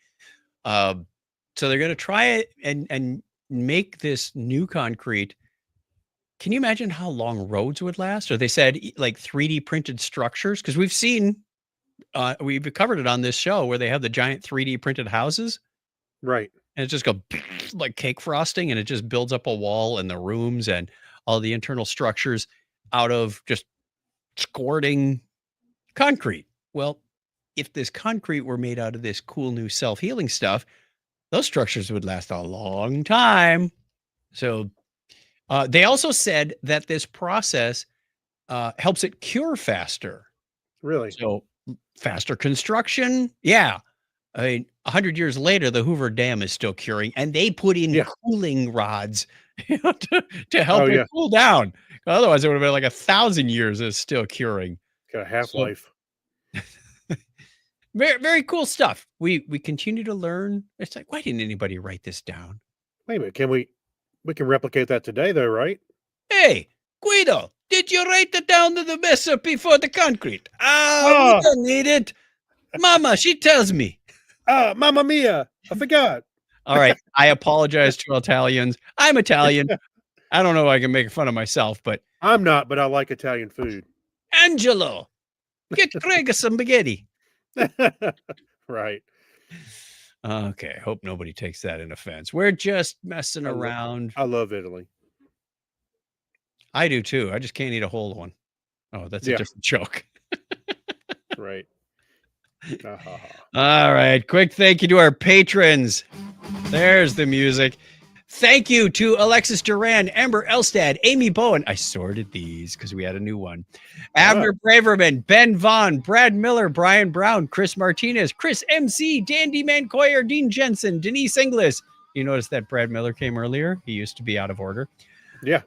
So they're gonna try it and make this new concrete. Can you imagine how long roads would last? Or they said like 3D printed structures, because we've seen we've covered it on this show where they have the giant 3D printed houses Right. and it just goes like cake frosting, and it just builds up a wall and the rooms and all the internal structures out of just squirting concrete. Well, if this concrete were made out of this cool new self-healing stuff, those structures would last a long time. So they also said that this process helps it cure faster. Really. So faster construction. Yeah. I mean, 100 years later, the Hoover Dam is still curing, and they put in Yeah. cooling rods to help Oh, it yeah. cool down. Otherwise, it would have been like 1,000 years it's still curing. Got a half-life. Very, very cool stuff. We continue to learn. It's like, why didn't anybody write this down? Wait a minute. Can we can replicate that today though, right? Hey, Guido, did you write it down to the recipe for the concrete? Oh. We don't need it. Mama, she tells me. Ah, Mamma Mia. I forgot. All right. I apologize to Italians. I'm Italian. I don't know if I can make fun of myself, but I'm not, but I like Italian food. Angelo, get Craig some spaghetti. Right. Okay. Hope nobody takes that in offense. We're just messing I love- around. I love Italy. I do too. I just can't eat a whole one. Oh, that's a Yeah. different joke. Right. Ah-ha-ha. All right. Quick thank you to our patrons. There's the music. Thank you to Alexis Duran, Amber Elstad, Amy Bowen. I sorted these because we had a new one. Abner Braverman, Ben Vaughn, Brad Miller, Brian Brown, Chris Martinez, Chris MC, Dandy Mancoyer, Dean Jensen, Denise Inglis. You notice that Brad Miller came earlier? He used to be out of order. Yeah.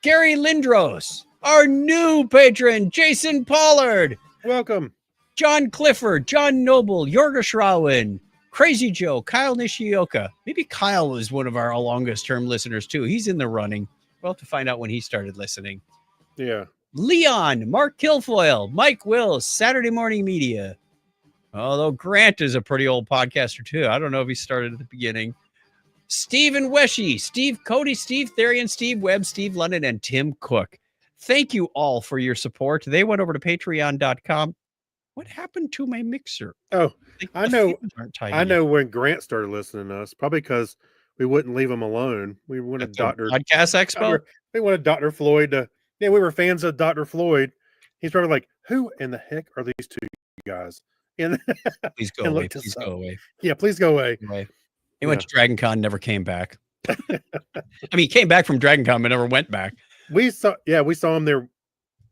Gary Lindros, our new patron, Jason Pollard, Welcome. John Clifford, John Noble, Jorga Schrauen, Crazy Joe, Kyle Nishioka. Maybe Kyle was one of our longest term listeners too. He's in the running. We'll have to find out when he started listening. Yeah. Leon, Mark Kilfoyle, Mike Wills, Saturday Morning Media. Although Grant is a pretty old podcaster too. I don't know if he started at the beginning. Stephen Weshy, Steve Cody, Steve Therian, Steve Webb, Steve London, and Tim Cook. Thank you all for your support. They went over to patreon.com. What happened to my mixer? Oh, Like, I the know- fans aren't tied I in. know when Grant started listening to us, probably because we wouldn't leave him alone. We wanted At the Dr. Podcast Expo. We wanted Dr. Floyd to, yeah, we were fans of Dr. Floyd. He's probably like, who in the heck are these two guys? And Please go and away. looked us Please up. go away. yeah, please go away. Away. He went to Dragon Con, never came back. I mean, he came back from Dragon Con, but never went back. We saw him there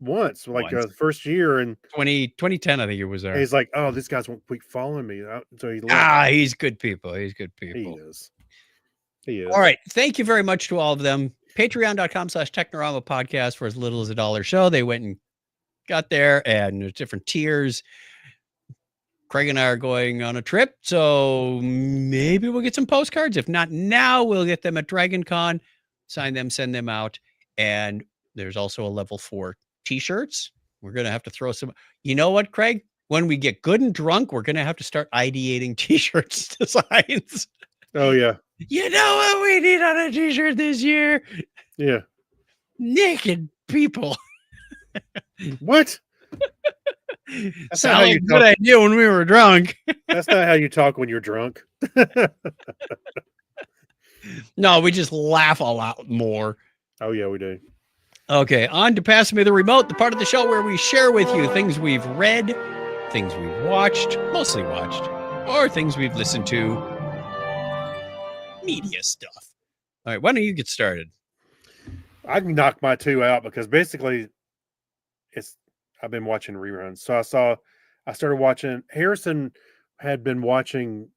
once, like Once. first year, and 2010, I think he was there. he's like, oh, these guys won't keep following me. So he left. He's good people. He's good He people. is. He is. All right. Thank you very much to all of them. Patreon.com/Technorama podcast for as little as $1 show. They went and got there, and there's different tiers. Craig and I are going on a trip, so maybe we'll get some postcards. If not now, we'll get them at Dragon Con, sign them, send them out. And there's also a level 4 t-shirts. We're going to have to throw some. You know what, Craig? When we get good and drunk, we're going to have to start ideating t-shirts designs. Oh yeah. You know what we need on a t-shirt this year? Yeah. Naked people. What? That's not how Sound like you a good talk. idea when we were drunk. That's not how you talk when you're drunk. No, we just laugh a lot more. Oh yeah, we do. Okay, on to Pass Me the Remote, the part of the show where we share with you things we've read, things we've watched, mostly watched, or things we've listened to. Media stuff. All right, why don't you get started? I can knock my two out because basically I've been watching reruns. So I started watching. Harrison had been watching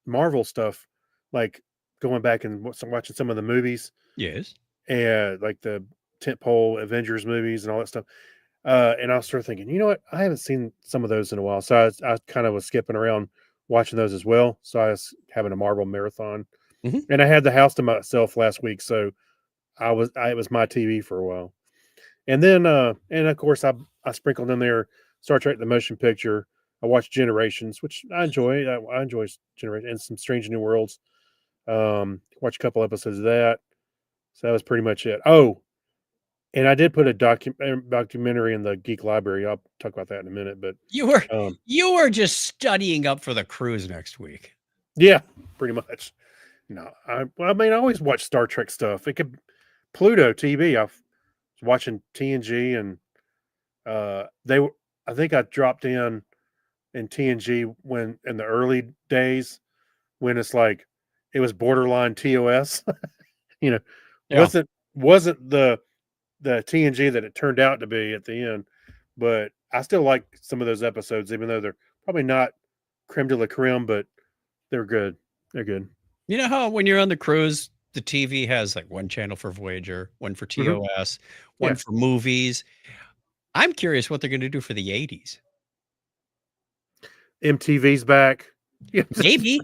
Marvel stuff, like going back and watching some of the movies, Yes. and like the tentpole Avengers movies and all that stuff. And I started thinking, you know what? I haven't seen some of those in a while. So I kind of was skipping around watching those as well. So I was having a Marvel marathon, Mhm. and I had the house to myself last week. So it was my TV for a while. And then, and of course, I sprinkled in there Star Trek: The Motion Picture. I watched Generations, which I enjoy. I enjoy Generations and some Strange New Worlds. Watched a couple episodes of that. So that was pretty much it. Oh, and I did put a documentary in the Geek Library. I'll talk about that in a minute. But You were just studying up for the cruise next week. yeah, pretty much. No, I mean, I always watch Star Trek stuff. It could Pluto TV. I was watching TNG, and I think I dropped in TNG when in the early days when it's like it was borderline TOS. You know, Yeah. wasn't the TNG that it turned out to be at the end, but I still like some of those episodes, even though they're probably not creme de la creme, but they're good. They're good. You know how when you're on the cruise, the TV has like one channel for Voyager, one for TOS, one Yeah. for movies. I'm curious what they're going to do for the 80s. MTV's back. Yeah, Maybe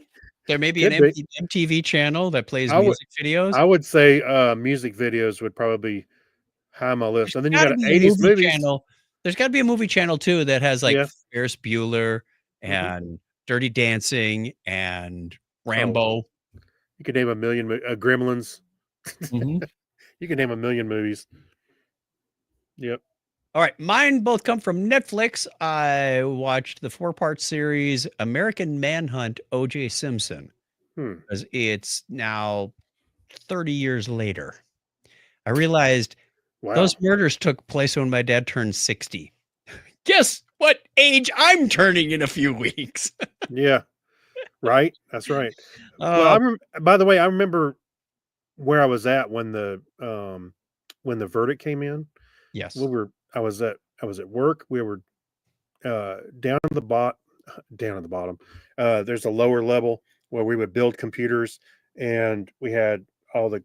there may be an Could be. MTV channel that plays I would- music videos. I would say music videos would probably be high on my list. And then you Gotta got be a 80s movie movies. channel. There's got to be a movie channel too that has like Yeah. Ferris Bueller and Dirty Dancing and Rambo. You could name a million Gremlins. Mhm. You can name a million movies. Yep. All right, mine both come from Netflix. I watched the 4-part series American Manhunt O.J. Simpson. Hmm. Because it's now 30 years later. I realized Wow. those murders took place when my dad turned 60. Guess what age I'm turning in a few weeks? Yeah. Right. That's right. Well, by the way, I remember where I was at when the verdict came in. yes. I was at work. We were down at the bottom. There's a lower level where we would build computers, and we had all the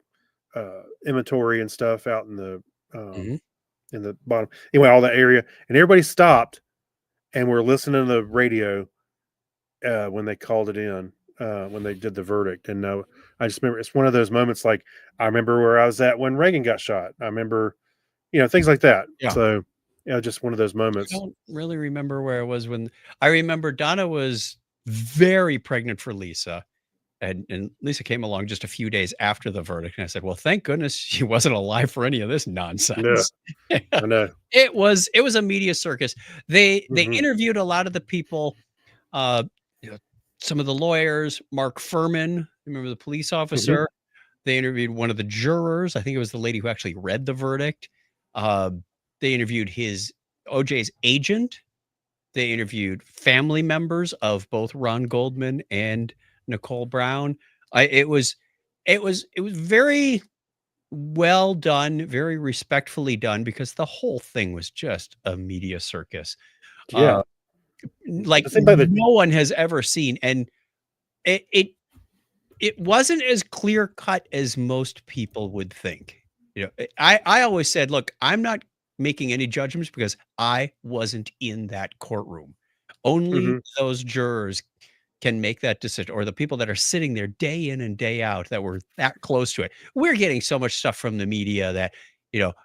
inventory and stuff out in the Mhm. in the bottom. Anyway, all that area, and everybody stopped, and we're listening to the radio when they called it in, when they did the verdict. And I just remember it's one of those moments. Like I remember where I was at when Reagan got shot. I remember, things like that. Yeah. So, just one of those I moments. don't really remember where I was when I remember Donna was very pregnant for Lisa. And Lisa came along just a few days after the verdict, and I said, "Well, thank goodness she wasn't alive for any of this nonsense." I know. It was a media circus. They Mhm. interviewed a lot of the people, uh, you know, some of the lawyers, Mark Furman, remember the police officer? They interviewed one of the jurors. I think it was the lady who actually read the verdict. Uh, they interviewed his OJ's agent. They interviewed family members of both Ron Goldman and Nicole Brown. It was very well done, very respectfully done because the whole thing was just a media circus. Yeah. Uh, like It seemed like no one has ever seen, and it it it wasn't as clear cut as most people would think. I always said, look, I'm not making any judgments because I wasn't in that courtroom. Only Mhm. those jurors can make that decision, or the people that are sitting there day in and day out that were that close to it. We're getting so much stuff from the media that,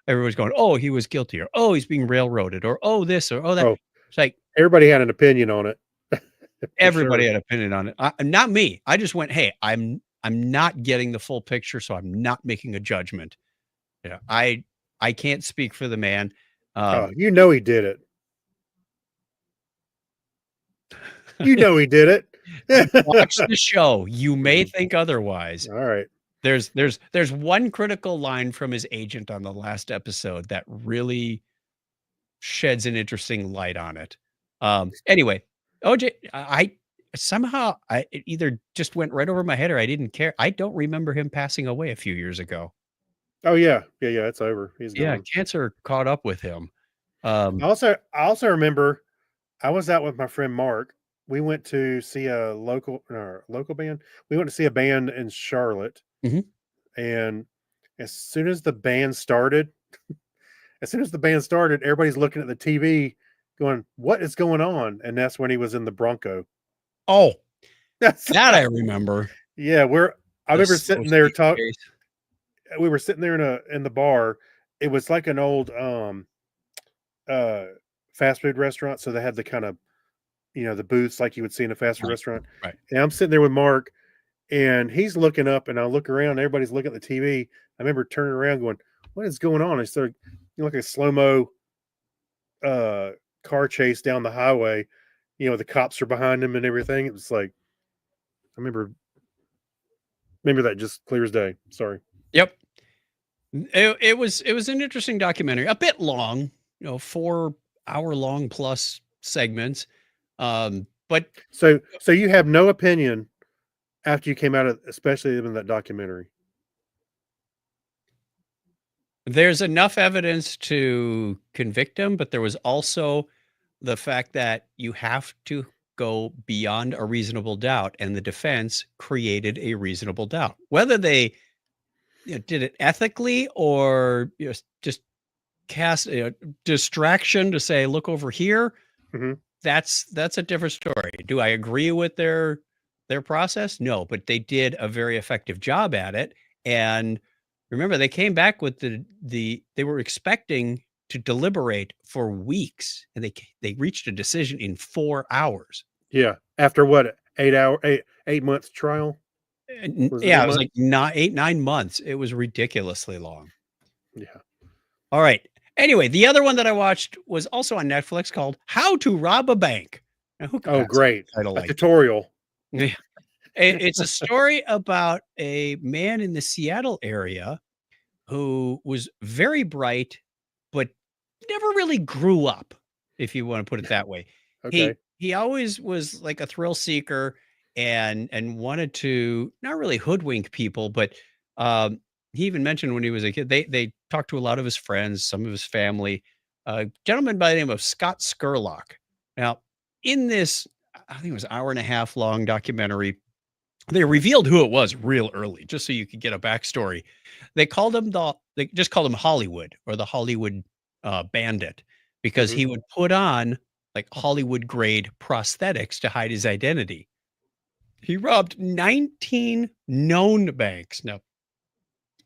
everyone's going, oh, he was guilty, or oh, he's being railroaded, or oh, this, or oh, that. Oh, It's like everybody had an opinion on it. For everybody sure. had an opinion on it. Not me. I just went, hey, I'm not getting the full picture, so I'm not making a judgment. I can't speak for the man. Oh, he did it. He did it. Watch the show. You may Mhm. think otherwise. All right. There's one critical line from his agent on the last episode that really sheds an interesting light on it. Anyway, OJ, I somehow it either just went right over my head or I didn't care. I don't remember him passing away a few years ago. Oh, yeah. Yeah, it's over. He's Yeah, gone. cancer caught up with him. Um, I also remember I was out with my friend Mark. We went to see a local band. We went to see a band in Charlotte, Mhm. and as soon as the band started, everybody's looking at the TV going, "What is going on?" And that's when he was in the Bronco. oh, That's that I remember. yeah, I The remember slow sitting there speed chase. we were sitting there in the bar. It was like an old uh fast food restaurant, so they had the kind of, the booths like you would see in a fast food Right, restaurant. right. And I'm sitting there with Mark, and he's looking up, and I look around, everybody's looking at the TV. I remember turning around going, "What is going on?" It's so like a slow-mo uh car chase down the highway. The cops are behind him and everything. It was like I remember that just clear as day. Sorry. Yep. It was an interesting documentary, a bit long, 4 hour long plus segments. But So you have no opinion after you came out of, especially in that documentary. there's enough evidence to convict him, but there was also the fact that you have to go beyond a reasonable doubt, and the defense created a reasonable doubt. Whether they did it ethically or just cast distraction to say, look over here, Mhm. that's a different story. Do I agree with their process? No, but they did a very effective job at it. And remember, they came back with they were expecting to deliberate for weeks, and they reached a decision in 4 hours. Yeah. After what, 8 months trial? Was it Yeah, 8 it was months? like 9 months. It was ridiculously long. Yeah. All right. Anyway, the other one that I watched was also on Netflix called How to Rob a Bank. Now, who could Oh, pass great. a title A like tutorial. that? It's a story about a man in the Seattle area who was very bright, but never really grew up, if you want to put it that way. He Okay. he always was like a thrill seeker and wanted to not really hoodwink people, but he even mentioned when he was a kid, they talked to a lot of his friends, some of his family, a gentleman by the name of Scott Skurlock. Now, in this, I think it was hour and a half long documentary, they revealed who it was real early, just so you could get a backstory. They just called him Hollywood, or the Hollywood bandit, because Mhm. he would put on like Hollywood grade prosthetics to hide his identity. He robbed 19 known banks. Now,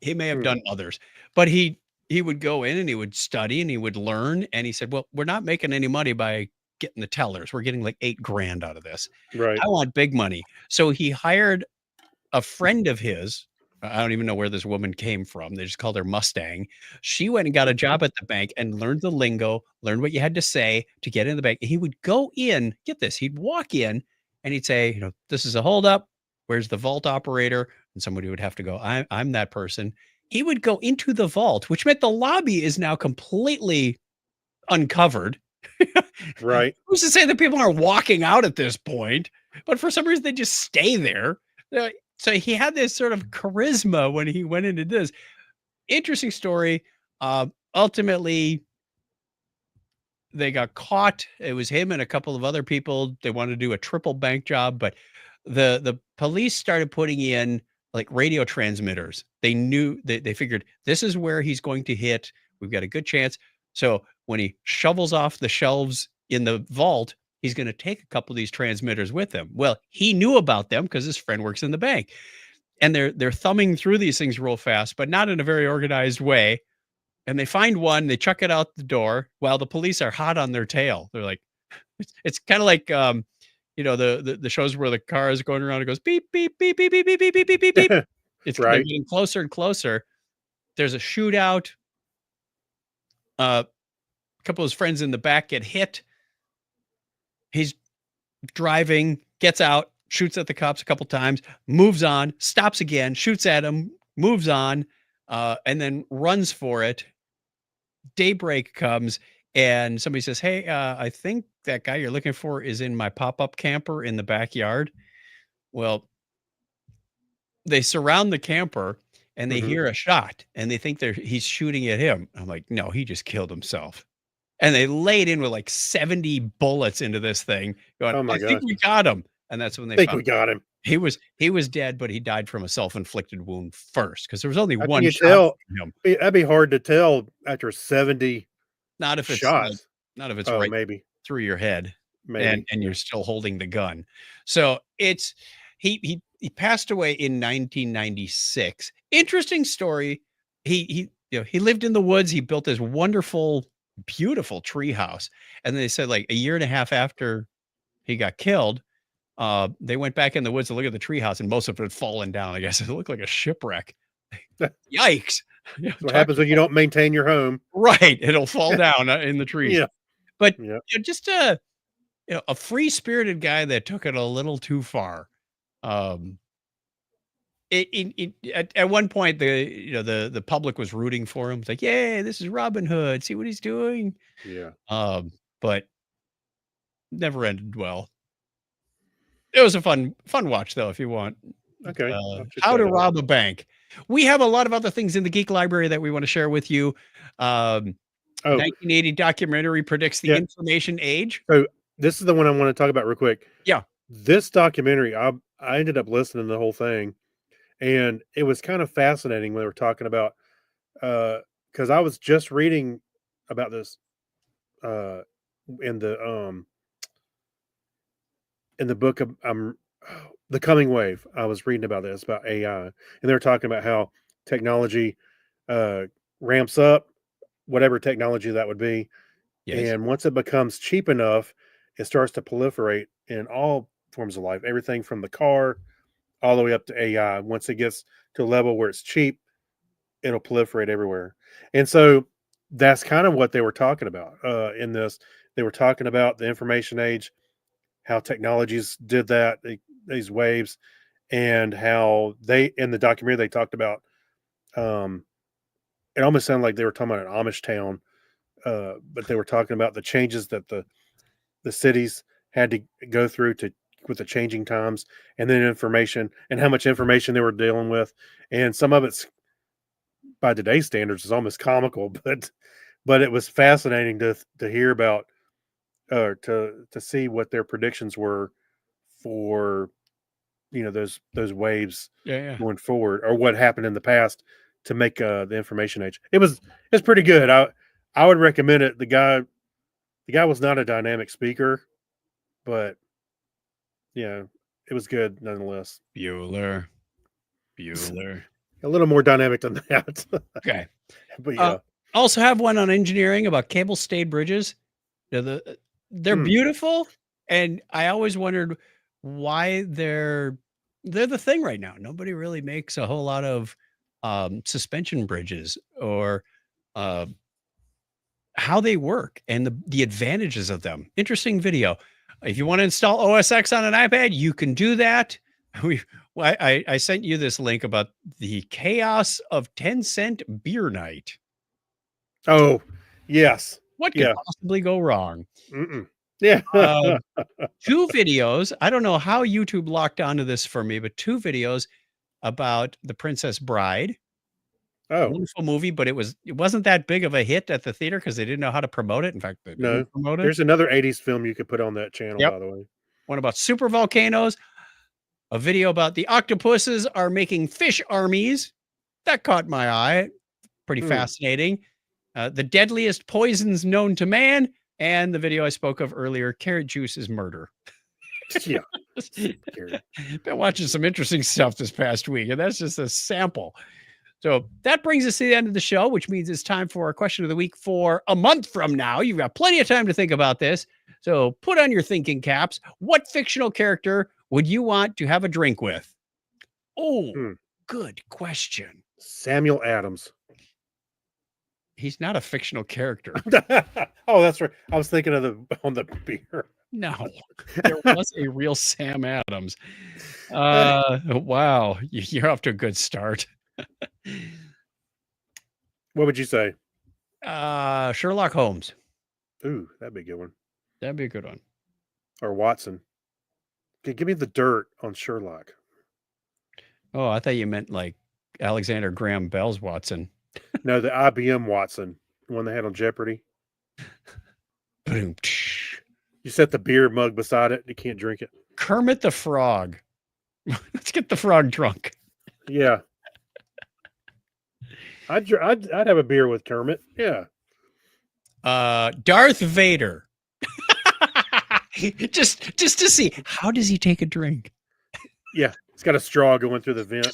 he may have Hmm. done others, but he would go in and he would study and he would learn. And he said, "Well, we're not making any money by getting the tellers. We're getting like 8 grand out of this. Right. I want big money." So he hired a friend of his, I don't even know where this woman came from. They just called her Mustang. She went and got a job at the bank and learned the lingo, learned what you had to say to get in the bank. He would go in, get this, he'd walk in and he'd say, this is a holdup. Where's the vault operator? And somebody would have to go, I'm that person. He would go into the vault, which meant the lobby is now completely uncovered. Right. Who's to say that people aren't walking out at this point? But for some reason, they just stay there. So he had this sort of charisma when he went into this. Interesting story. Ultimately, they got caught. It was him and a couple of other people. They wanted to do a triple bank job, but the police started putting in like radio transmitters. They knew they figured this is where he's going to hit. We've got a good chance. So when he shovels off the shelves in the vault, he's going to take a couple of these transmitters with him. Well, he knew about them because his friend works in the bank. And they're thumbing through these things real fast, but not in a very organized way. And they find one, they chuck it out the door while the police are hot on their tail. They're like, it's kind of like the shows where the car is going around, it goes beep, beep, beep, beep, beep, beep, beep, beep, beep, beep, beep. It's they're Right. getting closer and closer. There's a shootout. A couple of his friends in the back get hit. He's driving, gets out, shoots at the cops a couple times, moves on, stops again, shoots at him, moves on, and then runs for it. Daybreak comes and somebody says, "Hey, I think that guy you're looking for is in my pop-up camper in the backyard." Well, they surround the camper and they Mhm. hear a shot and they think he's shooting at him. I'm like, no, he just killed himself. And they laid in with like 70 bullets into this thing, going, Oh my I think gosh. we got him. And that's when I they think found we got him. he was dead, but he died from a self-inflicted wound first because there was only How one can you shot tell? from him. That'd be hard to tell after 70 Not if it's like, shots. not if it's Oh, right maybe. through your head Maybe. and you're still holding the gun. So it's he passed away in 1996. Interesting story. He lived in the woods. He built this wonderful, beautiful tree house. And they said like a year and a half after he got killed, they went back in the woods to look at the tree house and most of it had fallen down. I guess it looked like a shipwreck. Yikes. That's what happens when you don't maintain your home. Right. It'll fall down in the trees. Yeah. But Yeah. just a free-spirited guy that took it a little too far. At one point, the public was rooting for him. It's like, yay, this is Robin Hood. See what he's doing. Yeah. But never ended well. It was a fun watch though, if you want. Okay. I'll check How that to out. Rob a Bank. We have a lot of other things in the Geek Library that we want to share with you. Oh, 1980 documentary predicts the Yeah. information age. this is the one I want to talk about real quick. Yeah. This documentary, I ended up listening to the whole thing, and it was kind of fascinating when they were talking about, because I was just reading about this uh, in the book of The Coming Wave. I was reading about this about AI, and they were talking about how technology ramps up, whatever technology that would be, Yes. and once it becomes cheap enough, it starts to proliferate in all forms of life, everything from the car all the way up to AI. Once it gets to a level where it's cheap, it'll proliferate everywhere. And so that's kind of what they were talking about in this. They were talking about the information age, how technologies did that, these waves, and how they, in the documentary, they talked about, it almost sounded like they were talking about an Amish town, but they were talking about the changes that the cities had to go through with the changing times, and then information and how much information they were dealing with, and some of it's by today's standards is almost comical, but it was fascinating to hear about, or to see what their predictions were for those waves Yeah. going forward, or what happened in the past to make the information age. It's pretty good. I would recommend it. The guy was not a dynamic speaker, but yeah, it was good nonetheless. Bueller. A little more dynamic than that. Okay. But yeah. Also have one on engineering about cable stayed bridges. They're Hmm. beautiful, and I always wondered why they're they're the thing right now. Nobody really makes a whole lot of suspension bridges or uh, how they work and the advantages of them. Interesting video. If you want to install OS X on an iPad, you can do that. I sent you this link about the chaos of 10-cent beer night. Oh, yes. What could Yeah. possibly go wrong? Mm-mm. Yeah. Two videos. I don't know how YouTube locked onto this for me, but two videos about The Princess Bride. Oh, Wonderful movie, but it wasn't that big of a hit at the theater because they didn't know how to promote it. In fact, they no. didn't promote it. There's another 80s film you could put on that channel, Yep. by the way. One about super volcanoes. A video about the octopuses are making fish armies. That caught my eye. Pretty fascinating. The deadliest poisons known to man. And the video I spoke of earlier, carrot juice is murder. Yeah. Been watching some interesting stuff this past week, and that's just a sample. So that brings us to the end of the show, which means it's time for our question of the week for a month from now. You've got plenty of time to think about this. So put on your thinking caps. What fictional character would you want to have a drink with? Oh, good question. Samuel Adams. He's not a fictional character. Oh, that's right. I was thinking of on the beer. No, there was a real Sam Adams. Wow, you're off to a good start. What would you say? Sherlock Holmes. Ooh, that'd be a good one. That'd be a good one. Or Watson. Okay, give me the dirt on Sherlock. Oh, I thought you meant like Alexander Graham Bell's Watson. No, the IBM Watson, the one they had on Jeopardy. Boom. You set the beer mug beside it. You can't drink it. Kermit the Frog. Let's get the frog drunk. Yeah. I'd have a beer with Kermit. Yeah. Darth Vader. just to see, how does he take a drink? Yeah. It's got a straw going through the vent.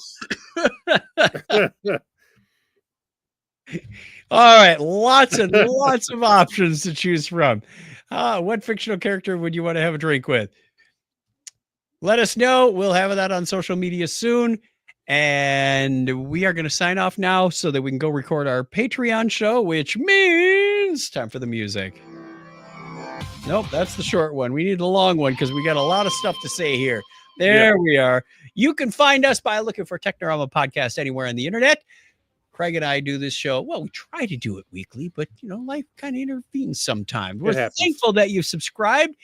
All right, lots and lots of options to choose from. What fictional character would you want to have a drink with? Let us know. We'll have that on social media soon. And we are going to sign off now so that we can go record our Patreon show, which means time for the music. Nope, that's the short one. We need the long one because we got a lot of stuff to say here. There we are. You can find us by looking for Technorama Podcast anywhere on the internet. Craig and I do this show. Well, we try to do it weekly, but life kind of intervenes sometimes. We're thankful that you've subscribed.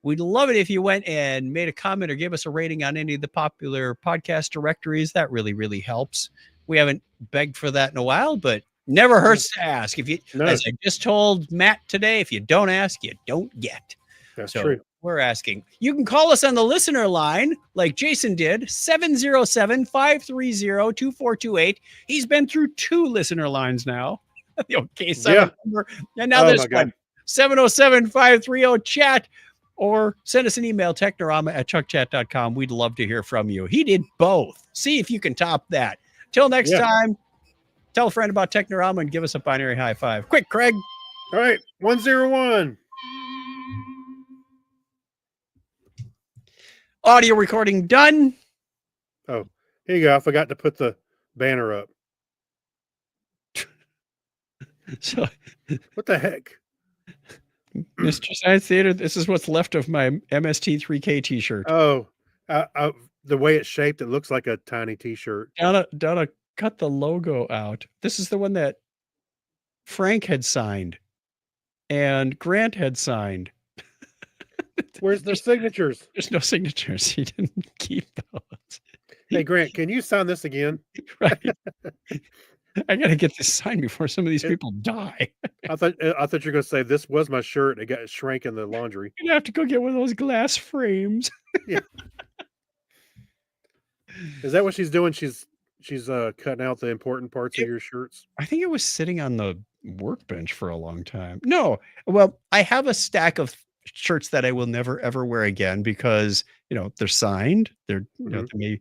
We'd love it if you went and made a comment or gave us a rating on any of the popular podcast directories. That really, really helps. We haven't begged for that in a while, but never hurts to ask. If you, as I just told Matt today, if you don't ask, you don't get. That's true. We're asking. You can call us on the listener line like Jason did, 707-530-2428. He's been through 2 listener lines now. Okay, number. And now this one, 707-530-CHAT, or send us an email, technorama@chuckchat.com. We'd love to hear from you. He did both. See if you can top that. Till next time, tell a friend about Technorama and give us a binary high five. Quick, Craig. All right, 101. Audio recording done. Oh, here you go. I forgot to put the banner up. So, what the heck? Mr. Science Theater, this is what's left of my MST3K t-shirt. Oh, the way it's shaped, it looks like a tiny t-shirt. Donna, cut the logo out. This is the one that Frank had signed and Grant had signed. Where's their signatures? There's no signatures. He didn't keep those. Hey, Grant, can you sign this again? Right. I got to get this signed before some of these people die. I thought you were going to say this was my shirt. It got shrank in the laundry. You're going to have to go get one of those glass frames. Yeah. Is that what she's doing? She's cutting out the important parts of your shirts. I think it was sitting on the workbench for a long time. No, well, I have a stack of shirts that I will never ever wear again because they're signed. They're they may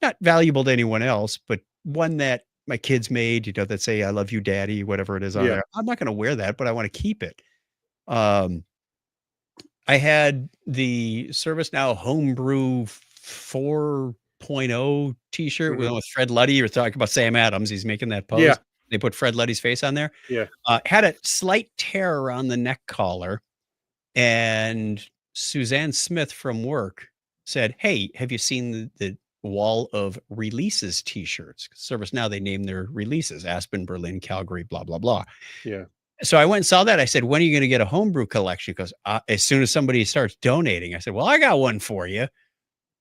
not valuable to anyone else, but one that my kids made, that say "I love you, Daddy," whatever it is on there. I'm not going to wear that, but I want to keep it. I had the ServiceNow Homebrew 4 2.0 t-shirt with Fred Luddy. You were talking about Sam Adams. He's making that pose. Yeah. They put Fred Luddy's face on there. Yeah. Had a slight tear around the neck collar. And Suzanne Smith from work said, "Hey, have you seen the wall of releases t-shirts? Service Now, they name their releases, Aspen, Berlin, Calgary, blah, blah, blah." Yeah. So I went and saw that. I said, "When are you going to get a homebrew collection?" Because as soon as somebody starts donating, I said, "Well, I got one for you."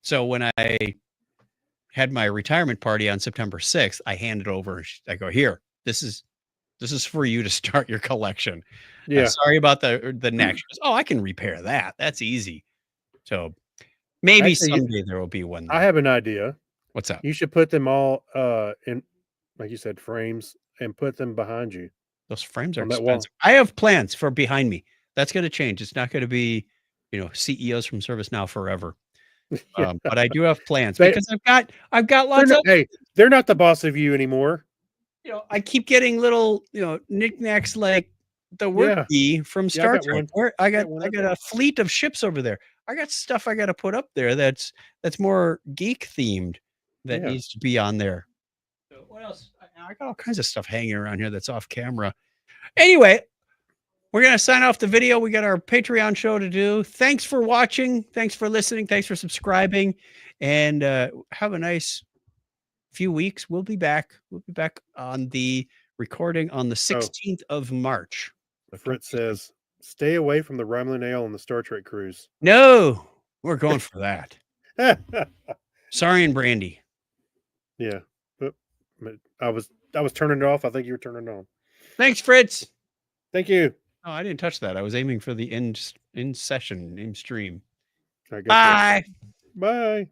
So when I had my retirement party on September 6th, I handed over. I go, "Here, this is for you to start your collection." Yeah. Sorry about the neck. She goes, "Oh, I can repair that. That's easy." So maybe Actually, someday there will be one. I have an idea. What's up? You should put them all in, like you said, frames, and put them behind you. Those frames are on that wall. expensive. I have plans for behind me. That's going to change. It's not going to be, CEOs from ServiceNow forever. Yeah. But I do have plans They- because I've got They're lots not, of, hey, they're not the boss of you anymore. I keep getting little, knickknacks like the work Yeah. bee from Yeah, I Star got Trek. one. Where I got one I up got a fleet of ships over there. I got stuff I got to put up there that's more geek themed that Yeah. needs to be on there. So what else? I got all kinds of stuff hanging around here that's off camera. Anyway, we're going to sign off the video. We got our Patreon show to do. Thanks for watching. Thanks for listening. Thanks for subscribing. And have a nice few weeks. We'll be back. We'll be back on the recording on the 16th of March. Fritz says, "Stay away from the Romulan ale on the Star Trek cruise." No, we're going for that. Sorry, and Brandy. Yeah, but I was turning it off. I think you were turning it on. Thanks, Fritz. Thank you. Oh, I didn't touch that. I was aiming for the end session, in stream. I got you. Bye. Bye.